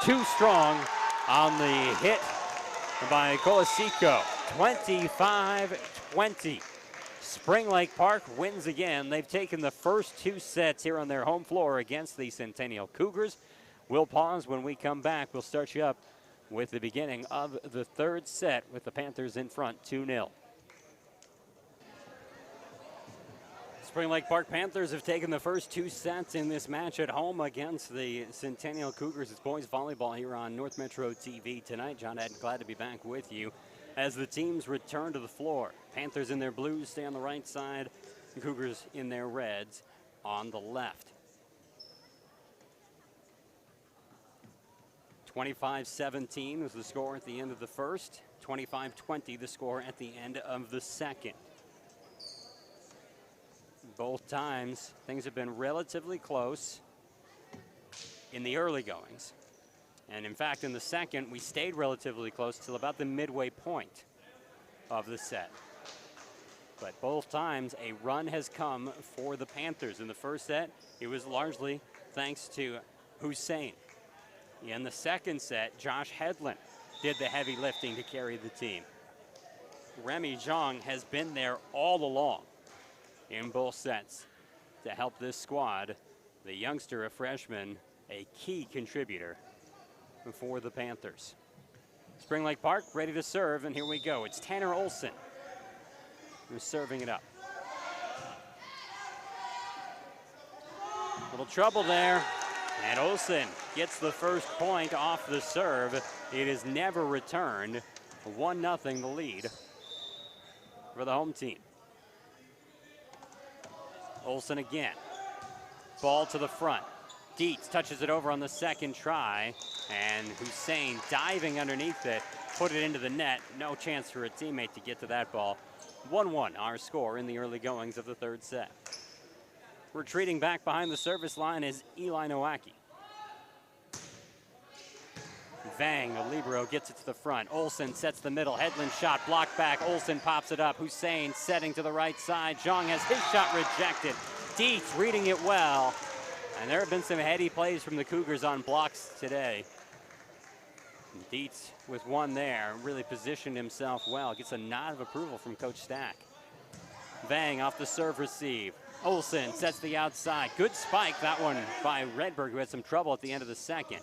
Too strong on the hit by Colasico. 25-20. Spring Lake Park wins again. They've taken the first 2 sets here on their home floor against the Centennial Cougars. We'll pause. When we come back, we'll start you up with the beginning of the 3rd set with the Panthers in front 2-0. Spring Lake Park Panthers have taken the first 2 sets in this match at home against the Centennial Cougars. It's boys volleyball here on North Metro TV tonight. John Adden, glad to be back with you as the teams return to the floor. Panthers in their blues stay on the right side, and Cougars in their reds on the left. 25-17 was the score at the end of the first. 25-20 the score at the end of the second. Both times, things have been relatively close in the early goings. And in fact, in the second, we stayed relatively close till about the midway point of the set. But both times, a run has come for the Panthers. In the first set, it was largely thanks to Hussein. In the second set, Josh Hedlund did the heavy lifting to carry the team. Remy Zhang has been there all along in both sets to help this squad. The youngster, a freshman, a key contributor for the Panthers. Spring Lake Park ready to serve, and here we go. It's Tanner Olson who's serving it up. Little trouble there, and Olson gets the first point off the serve. It is never returned. 1-0 the lead for the home team. Olson again. Ball to the front. Dietz touches it over on the second try, and Hussein diving underneath it, put it into the net. No chance for a teammate to get to that ball. 1-1 our score in the early goings of the 3rd set. Retreating back behind the service line is Eli Nowacki. Vang, the libero, gets it to the front. Olson sets the middle. Hedlund shot blocked back. Olson pops it up. Hussein setting to the right side. Zhang has his shot rejected. Dietz reading it well. And there have been some heady plays from the Cougars on blocks today. And Dietz with one there, really positioned himself well. Gets a nod of approval from Coach Stack. Vang off the serve receive. Olson sets the outside. Good spike, that one by Redberg, who had some trouble at the end of the second.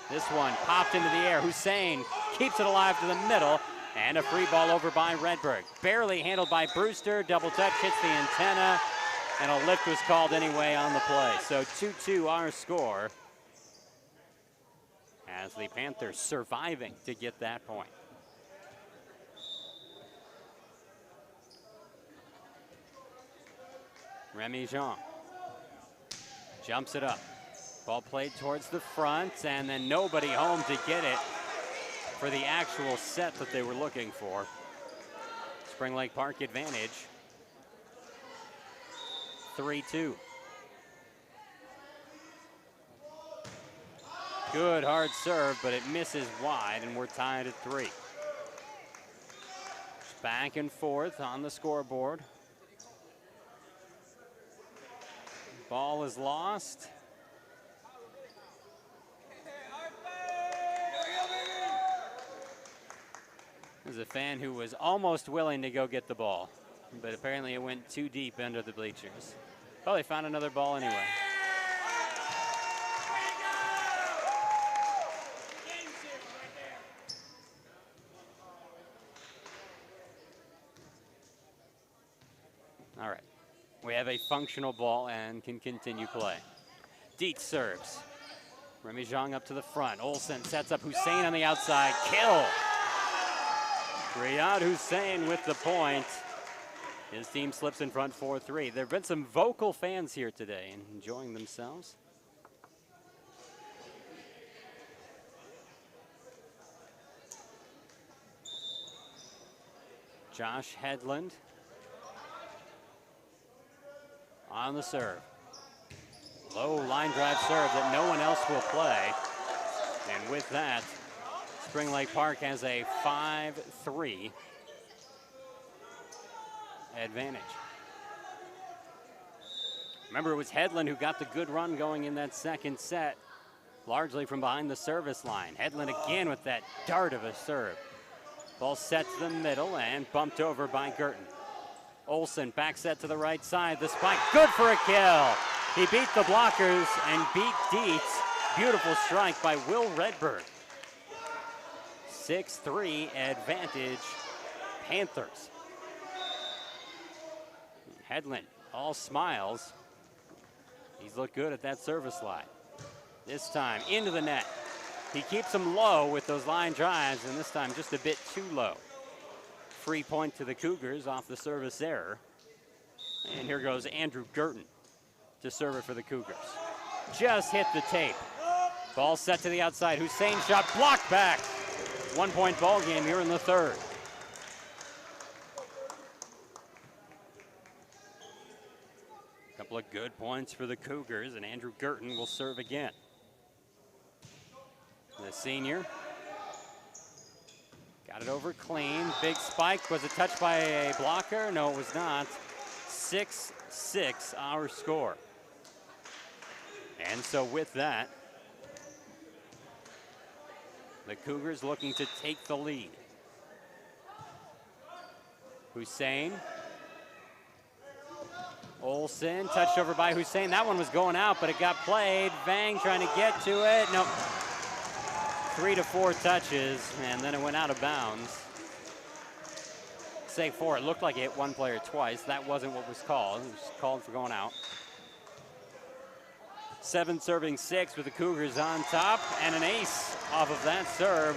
This one popped into the air. Hussein keeps it alive to the middle, and a free ball over by Redberg. Barely handled by Brewster. Double touch hits the antenna, and a lift was called anyway on the play. So 2-2 our score, as the Panthers surviving to get that point. Remy Zhang jumps it up. Ball played towards the front, and then nobody home to get it for the actual set that they were looking for. Spring Lake Park advantage, 3-2. Good hard serve, but it misses wide, and we're tied at 3. Back and forth on the scoreboard. Ball is lost. There's a fan who was almost willing to go get the ball, but apparently it went too deep under the bleachers. Oh, they found another ball anyway. All right, we have a functional ball and can continue play. Dietz serves. Remy Zhang up to the front. Olsen sets up Hussein on the outside. Kill! Riyad Hussein with the point. His team slips in front 4-3. There have been some vocal fans here today and enjoying themselves. Josh Hedlund on the serve. Low line drive serve that no one else will play. And with that, Spring Lake Park has a 5-3 advantage. Remember, it was Hedlund who got the good run going in that second set, largely from behind the service line. Hedlund again with that dart of a serve. Ball set to the middle and bumped over by Girton. Olsen back set to the right side. The spike, good for a kill. He beat the blockers and beat Dietz. Beautiful strike by Will Redberg. 6-3 advantage, Panthers. Hedlund, all smiles. He's looked good at that service line. This time, into the net. He keeps them low with those line drives, and this time just a bit too low. Free point to the Cougars off the service error. And here goes Andrew Girton to serve it for the Cougars. Just hit the tape. Ball set to the outside. Hussein shot blocked back. 1 point ball game here in the third. Couple of good points for the Cougars, and Andrew Girton will serve again. The senior got it over clean. Big spike. Was it touched by a blocker? No, it was not. 6-6 our score. And so with that, the Cougars looking to take the lead. Hussein. Olsen, touched over by Hussein. That one was going out, but it got played. Vang trying to get to it. Nope. 3 to 4 touches, and then it went out of bounds. Save 4. It looked like it hit one player twice. That wasn't what was called. It was called for going out. 7 serving 6 with the Cougars on top, and an ace off of that serve.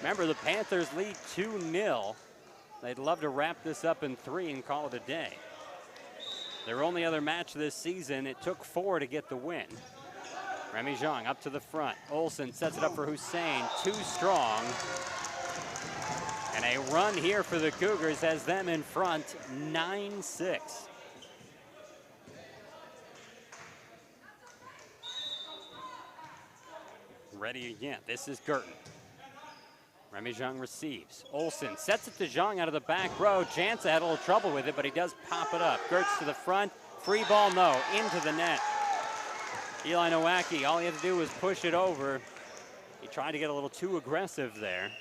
Remember, the Panthers lead 2-0. They'd love to wrap this up in 3 and call it a day. Their only other match this season, it took 4 to get the win. Remy Zhang up to the front. Olsen sets it up for Hussein, too strong. And a run here for the Cougars has them in front, 9-6. Ready again. This is Girton. Remy Zhang receives. Olsen sets it to Zhang out of the back row. Jansa had a little trouble with it, but he does pop it up. Gertz to the front. Free ball, no. Into the net. Eli Nowacki, all he had to do was push it over. He tried to get a little too aggressive there.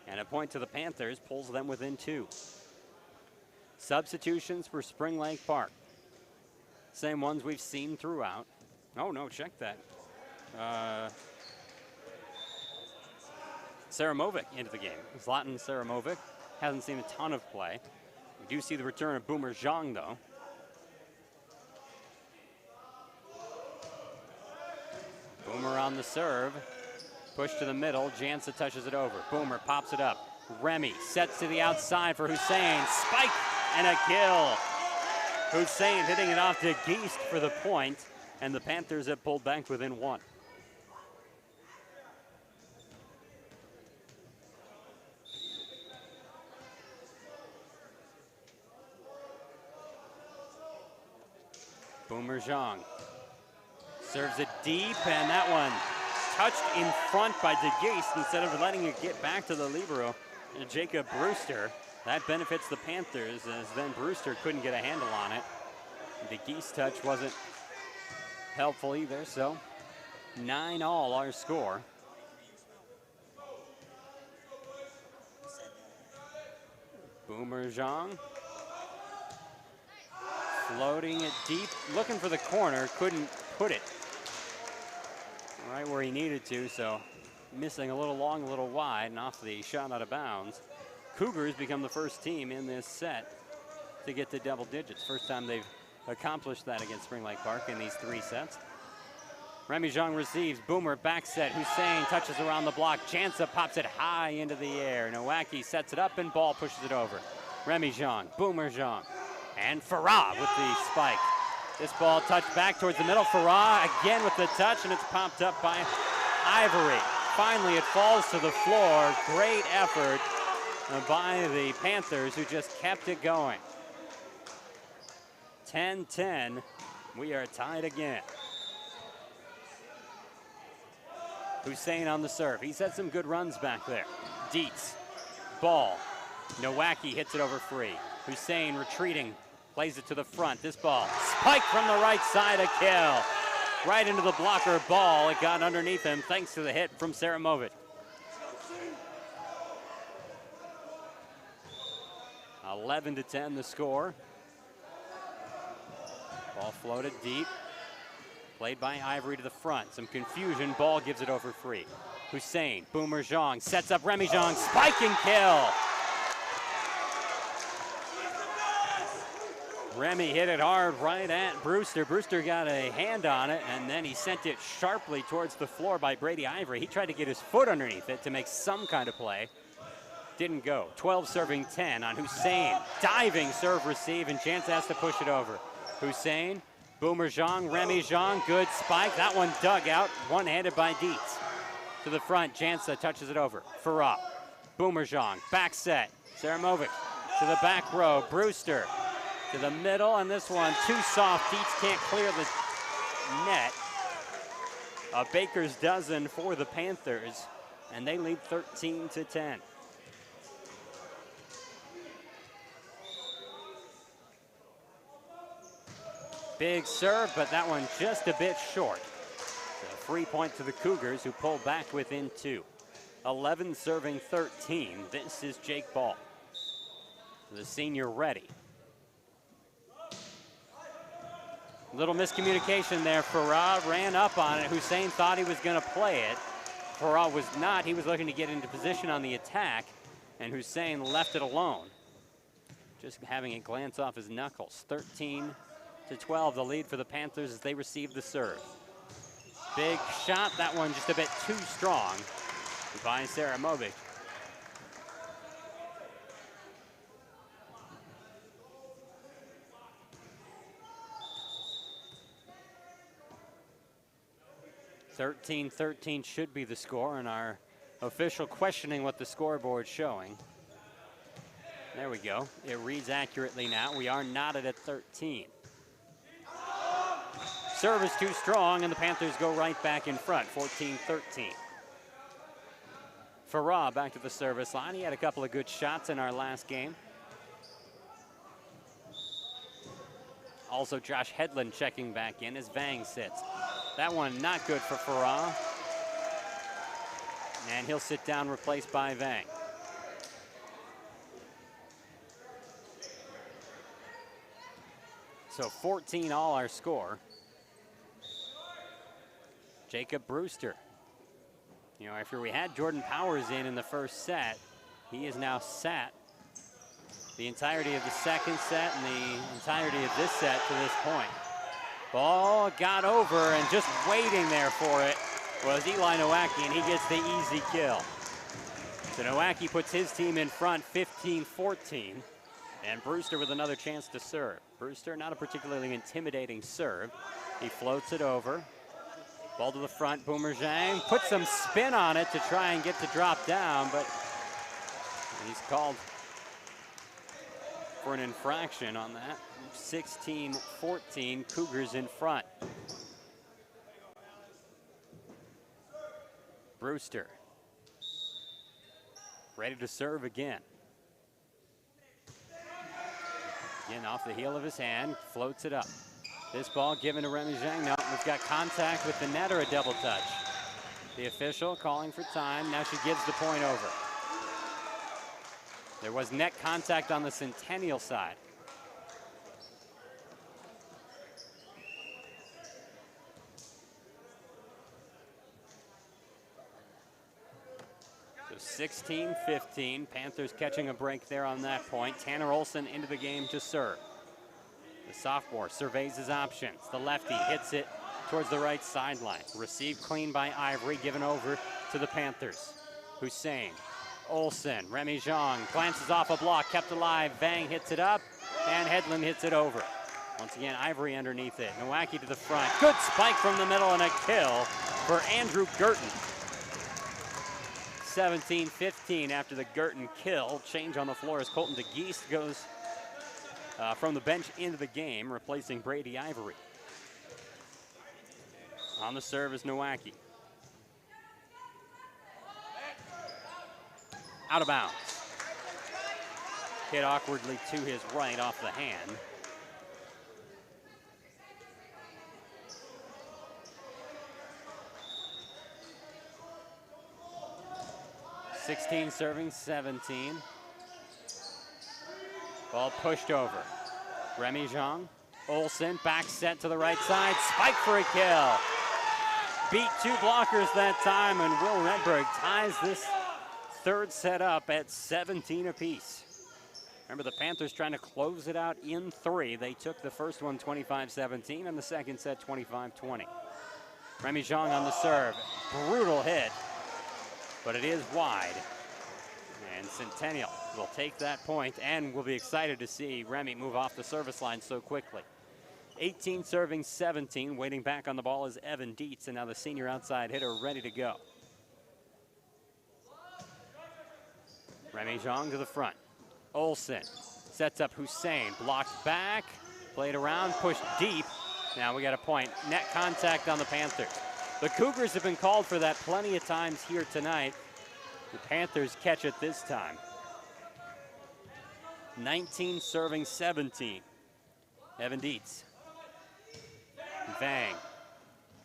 And a point to the Panthers pulls them within 2. Substitutions for Spring Lake Park. Same ones we've seen throughout. Oh, no, check that. Saramovic into the game. Zlatan Saramovic hasn't seen a ton of play. We do see the return of Boomer Zhang, though. Boomer on the serve. Push to the middle. Jansa touches it over. Boomer pops it up. Remy sets to the outside for Hussein. Spike and a kill. Hussein hitting it off to Geist for the point, and the Panthers have pulled back within 1. Boomer Zhang serves it deep, and that one touched in front by De Geest instead of letting it get back to the libero. Jacob Brewster That benefits the Panthers, as then Brewster couldn't get a handle on it. The Geese touch wasn't helpful either, so 9-all our score. Boomer Zhang floating it deep, looking for the corner, couldn't put it right where he needed to, so missing a little long, a little wide, and off the shot out of bounds. Cougars become the first team in this set to get to double digits. First time they've accomplished that against Spring Lake Park in these 3 sets. Remy Zhang receives, Boomer back set, Hussein touches around the block, Jansa pops it high into the air. Nowacki sets it up and ball pushes it over. Remy Zhang, Boomer Zhang, and Farah with the spike. This ball touched back towards the middle. Farah again with the touch, and it's popped up by Ivory. Finally, it falls to the floor. Great effort by the Panthers, who just kept it going. 10-10, we are tied again. Hussein on the serve. He's had some good runs back there. Dietz, ball. Nowacki hits it over free. Hussein retreating, plays it to the front. This ball, spike from the right side, a kill. Right into the blocker ball. It got underneath him thanks to the hit from Saramovic. 11-10 the score. Ball floated deep. Played by Ivory to the front. Some confusion. Ball gives it over free. Hussein, Boomer Zhang sets up Remy Zhang. Spike and kill. Remy hit it hard right at Brewster. Brewster got a hand on it, and then he sent it sharply towards the floor by Brady Ivory. He tried to get his foot underneath it to make some kind of play. Didn't go. 12 serving 10 on Hussein. Diving serve receive, and Chance has to push it over. Hussein, Boomer Zhang, Remy Zhang, good spike. That one dug out, one-handed by Dietz. To the front, Jansa touches it over. Farah, Boomer Zhang, back set. Saramovic to the back row. Brewster to the middle, and this one too soft. Dietz can't clear the net. A baker's dozen for the Panthers, and they lead 13-10. Big serve, but that one just a bit short. So a free point to the Cougars, who pull back within 2. 11 serving 13. This is Jake Ball, the senior, ready. Little miscommunication there. Farah ran up on it. Hussein thought he was going to play it. Farah was not. He was looking to get into position on the attack, and Hussein left it alone, just having it glance off his knuckles. 13-12, the lead for the Panthers as they receive the serve. Big shot, that one just a bit too strong by Saramovic. (13-13) should be the score, and our official questioning what the scoreboard's showing. There we go. It reads accurately now. We are knotted at 13. Serve is too strong, and the Panthers go right back in front, 14-13. Farah back to the service line. He had a couple of good shots in our last game. Also, Josh Hedlund checking back in as Vang sits. That one not good for Farah. And he'll sit down, replaced by Vang. So 14 all our score. Jacob Brewster. You know, after we had Jordan Powers in the first set, he is now sat the entirety of the second set and the entirety of this set to this point. Ball got over, and just waiting there for it was Eli Nowacki, and he gets the easy kill. So Nowacki puts his team in front 15-14, and Brewster with another chance to serve. Brewster, not a particularly intimidating serve. He floats it over. Ball to the front, Boomer Zhang puts some spin on it to try and get to drop down, but he's called for an infraction on that. 16-14, Cougars in front. Brewster ready to serve again. Again, off the heel of his hand, floats it up. This ball given to Remy Zhang. No, we've got contact with the net or a double touch. The official calling for time. Now she gives the point over. There was net contact on the Centennial side. So 16-15. Panthers catching a break there on that point. Tanner Olson into the game to serve. The sophomore surveys his options. The lefty hits it towards the right sideline. Received clean by Ivory, given over to the Panthers. Hussein, Olson, Remy Zhang glances off a block, kept alive. Vang hits it up, and Hedlund hits it over. Once again, Ivory underneath it. Nowacki to the front. Good spike from the middle and a kill for Andrew Girton. 17-15 after the Girton kill. Change on the floor as Colton DeGeest goes from the bench into the game, replacing Brady Ivory. On the serve is Nowacki. Out of bounds. Hit awkwardly to his right off the hand. Serving 17. Ball pushed over. Remy Zhang. Olson back set to the right side. Spike for a kill. Beat two blockers that time, and Will Redberg ties this third set up at 17 apiece. Remember, the Panthers trying to close it out in three. They took the first one 25-17 and the second set 25-20. Remy Zhang on the serve. Brutal hit, but it is wide. And Centennial will take that point, and we'll be excited to see Remy move off the service line so quickly. 18 serving 17. Waiting back on the ball is Evan Dietz, and now the senior outside hitter ready to go. Remy Zhang to the front. Olson sets up Hussein. Blocked back. Played around. Pushed deep. Now we got a point. Net contact on the Panthers. The Cougars have been called for that plenty of times here tonight. The Panthers catch it this time. 19 serving 17. Evan Dietz. Vang.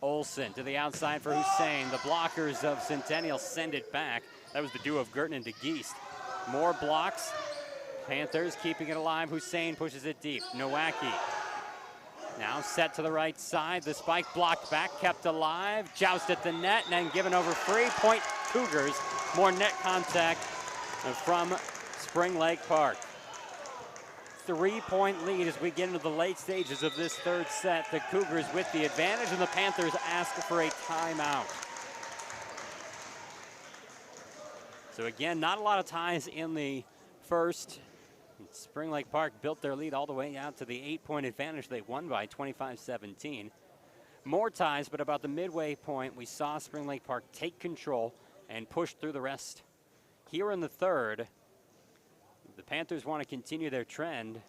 Olson to the outside for Hussein. The blockers of Centennial send it back. That was the duo of Girton and DeGeest. More blocks. Panthers keeping it alive. Hussein pushes it deep. Nowacki. Now set to the right side. The spike blocked back, kept alive. Joust at the net and then given over free. Point Cougars. More net contact from Spring Lake Park. 3-point lead as we get into the late stages of this third set. The Cougars with the advantage, and the Panthers ask for a timeout. So again, not a lot of ties in the first. Spring Lake Park built their lead all the way out to the 8-point advantage. They won by 25-17. More ties, but about the midway point, we saw Spring Lake Park take control and push through the rest. Here in the third, the Panthers want to continue their trend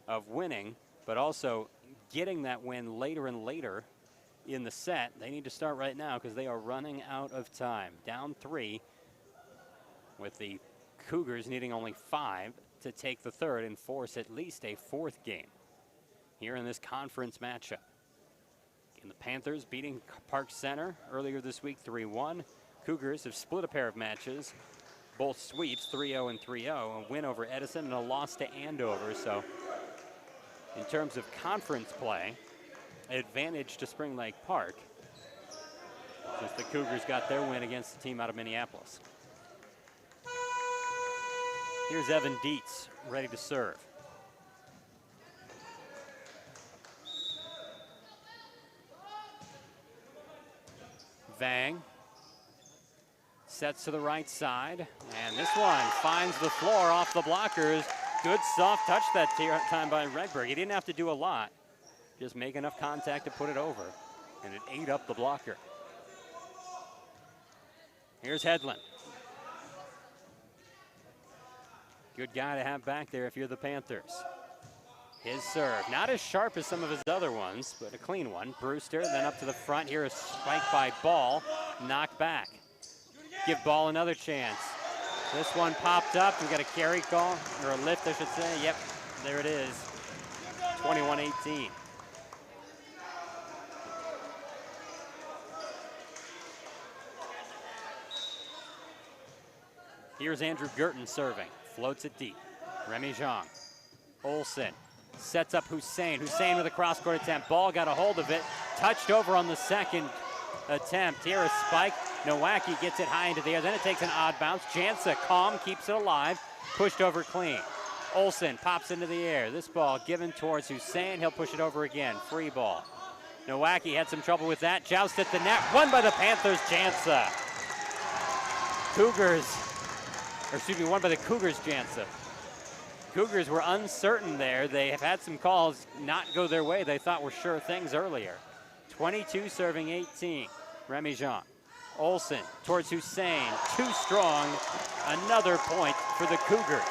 of winning, but also getting that win later and later in the set. They need to start right now because they are running out of time. Down 3, with the Cougars needing only 5 to take the third and force at least a fourth game here in this conference matchup. And the Panthers beating Park Center earlier this week 3-1. Cougars have split a pair of matches, both sweeps, 3-0 and 3-0, a win over Edison and a loss to Andover. So in terms of conference play, advantage to Spring Lake Park, since the Cougars got their win against the team out of Minneapolis. Here's Evan Dietz, ready to serve. Vang sets to the right side, and this one finds the floor off the blockers. Good soft touch that time by Redberg. He didn't have to do a lot, just make enough contact to put it over, and it ate up the blocker. Here's Hedlund. Good guy to have back there if you're the Panthers. His serve, not as sharp as some of his other ones, but a clean one. Brewster, then up to the front. Here a spike by Ball, knocked back. Give Ball another chance. This one popped up. We got a carry call, or a lift, I should say. Yep, there it is. 21-18. Here's Andrew Girton serving. Floats it deep. Remy Zhang. Olsen sets up Hussein. Hussein with a cross-court attempt. Ball got a hold of it. Touched over on the second attempt. Here a spike. Nowacki gets it high into the air. Then it takes an odd bounce. Jansa calm, keeps it alive. Pushed over clean. Olsen pops into the air. This ball given towards Hussein. He'll push it over again. Free ball. Nowacki had some trouble with that. Joust at the net. Won by the Panthers. Jansa. Won by the Cougars. Jansa. Cougars were uncertain there. They have had some calls not go their way. They thought were sure things earlier. 22 serving 18. Remy Zhang. Olsen towards Hussein. Too strong. Another point for the Cougars.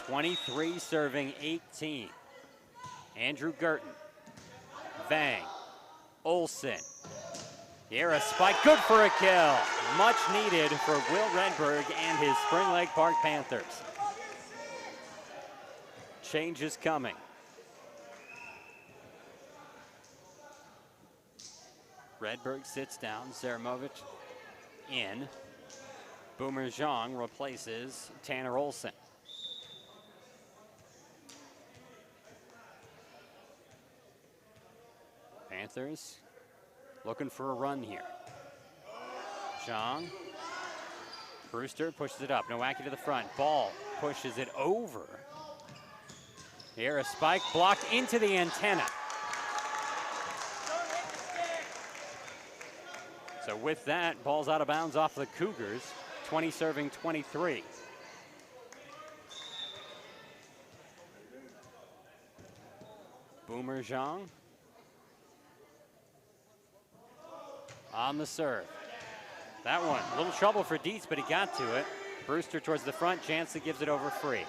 (23 serving 18). Andrew Girton. Vang. Olsen. Here a spike, good for a kill. Much needed for Will Redberg and his Spring Lake Park Panthers. Change is coming. Redberg sits down, Zeramovic in. Boomer Zhang replaces Tanner Olsen. Panthers looking for a run here. Zhang. Brewster pushes it up. Nowacki to the front. Ball pushes it over. Here a spike blocked into the antenna. So with that, ball's out of bounds off the Cougars. 20 serving 23. Boomer Zhang. On the serve. That one, a little trouble for Dietz, but he got to it. Brewster towards the front. Jansa gives it over free.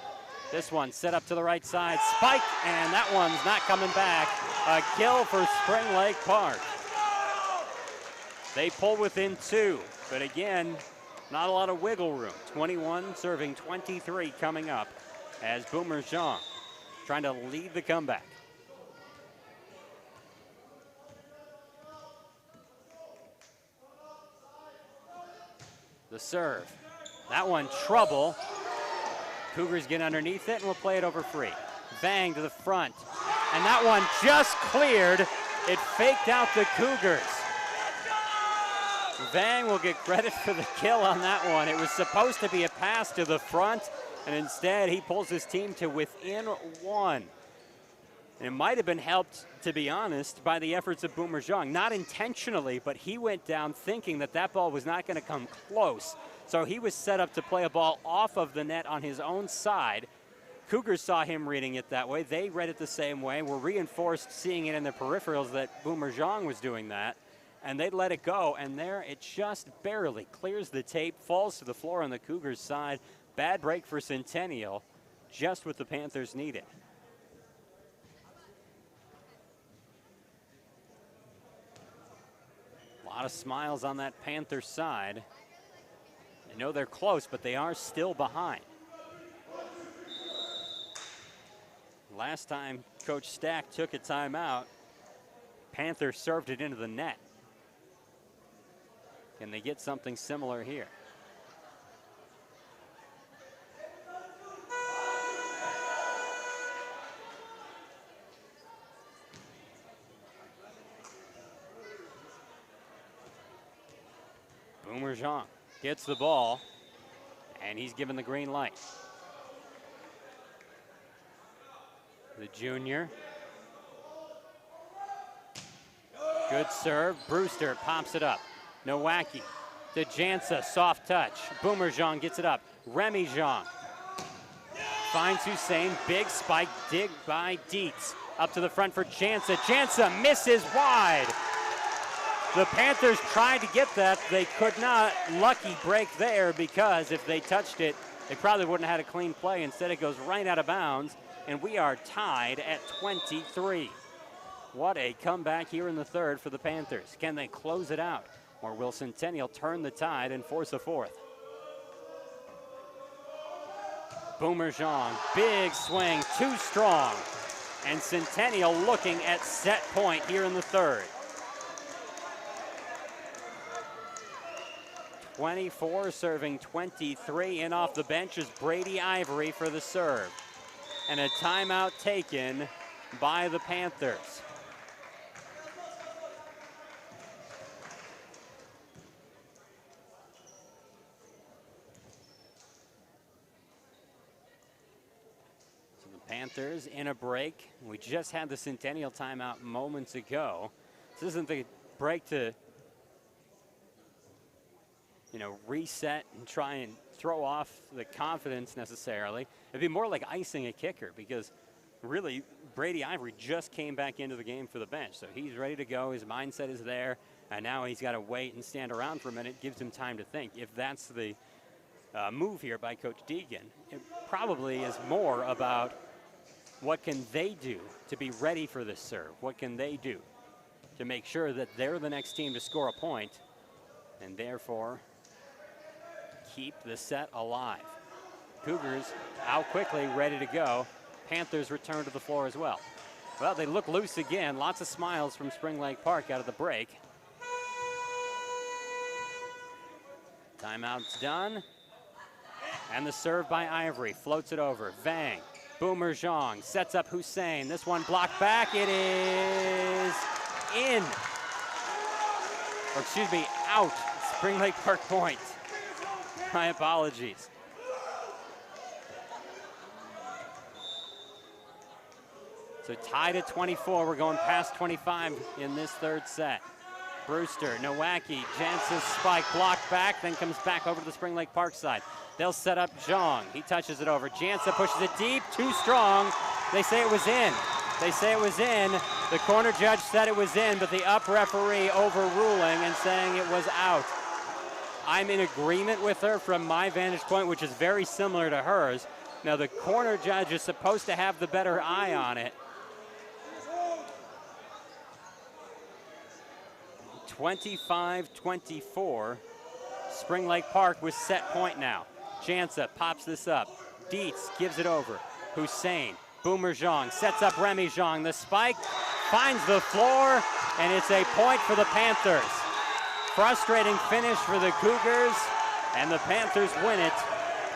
This one set up to the right side. Spike, and that one's not coming back. A kill for Spring Lake Park. They pull within 2, but again, not a lot of wiggle room. 21 serving 23 coming up as Boomer Zhang trying to lead the comeback. The serve. That one, trouble. Cougars get underneath it and will play it over free. Vang to the front. And that one just cleared. It faked out the Cougars. Vang will get credit for the kill on that one. It was supposed to be a pass to the front, and instead he pulls his team to within 1. And it might have been helped, to be honest, by the efforts of Boomer Zhang. Not intentionally, but he went down thinking that that ball was not going to come close. So he was set up to play a ball off of the net on his own side. Cougars saw him reading it that way. They read it the same way. Were reinforced seeing it in the peripherals that Boomer Zhang was doing that. And they let it go, and there it just barely clears the tape, falls to the floor on the Cougars' side. Bad break for Centennial, just what the Panthers needed. A lot of smiles on that Panthers side. I know they're close, but they are still behind. Last time Coach Stack took a timeout, Panthers served it into the net. Can they get something similar here? Boomer Zhang gets the ball, and he's given the green light. The junior. Good serve. Brewster pops it up. Nowacki to Jansa, soft touch. Boomer Zhang gets it up. Remy Zhang finds Hussein, big spike, dig by Dietz. Up to the front for Jansa. Jansa misses wide. The Panthers tried to get that. They could not. Lucky break there, because if they touched it, they probably wouldn't have had a clean play. Instead, it goes right out of bounds, and we are tied at 23. What a comeback here in the third for the Panthers. Can they close it out? Or will Centennial turn the tide and force a fourth? Boomer Zhang, big swing, too strong. And Centennial looking at set point here in the third. 24 serving 23, in off the bench is Brady Ivory for the serve. And a timeout taken by the Panthers. Panthers in a break. We just had the Centennial timeout moments ago. This isn't the break to, reset and try and throw off the confidence necessarily. It'd be more like icing a kicker, because really Brady Ivory just came back into the game for the bench. So he's ready to go. His mindset is there. And now he's got to wait and stand around for a minute. Gives him time to think. If that's the move here by Coach Deegan, it probably is more about what can they do to be ready for this serve? What can they do to make sure that they're the next team to score a point and therefore keep the set alive? Cougars out quickly, ready to go. Panthers return to the floor as well. Well, they look loose again. Lots of smiles from Spring Lake Park out of the break. Timeout's done. And the serve by Ivory, floats it over. Vang. Boomer Zhang sets up Hussein. This one blocked back. It is in. Or excuse me, out. Spring Lake Park point. My apologies. So tied at 24. We're going past 25 in this third set. Brewster, Nowacki, Jansen's spike blocked back, then comes back over to the Spring Lake Park side. They'll set up Zhang. He touches it over. Jansen pushes it deep, too strong. They say it was in. They say it was in. The corner judge said it was in, but the up referee overruling and saying it was out. I'm in agreement with her from my vantage point, which is very similar to hers. Now, the corner judge is supposed to have the better eye on it. 25-24. Spring Lake Park with set point now. Jansa pops this up. Dietz gives it over. Hussein, Boomer Zhang sets up Remy Zhang. The spike finds the floor, and it's a point for the Panthers. Frustrating finish for the Cougars, and the Panthers win it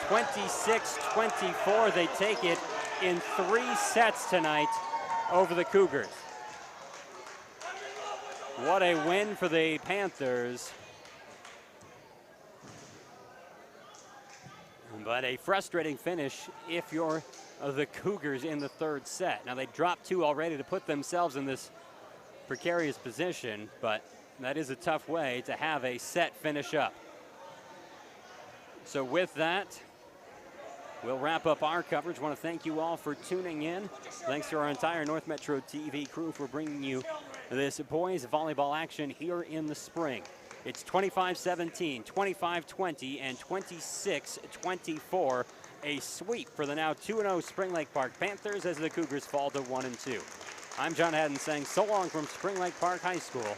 26-24. They take it in 3 sets tonight over the Cougars. What a win for the Panthers. But a frustrating finish if you're the Cougars in the third set. Now, they dropped 2 already to put themselves in this precarious position, but that is a tough way to have a set finish up. So with that, we'll wrap up our coverage. I want to thank you all for tuning in. Thanks to our entire North Metro TV crew for bringing you this boys volleyball action here in the spring. It's 25-17, 25-20, and 26-24. A sweep for the now 2-0 Spring Lake Park Panthers as the Cougars fall to 1-2. I'm John Haddon saying so long from Spring Lake Park High School.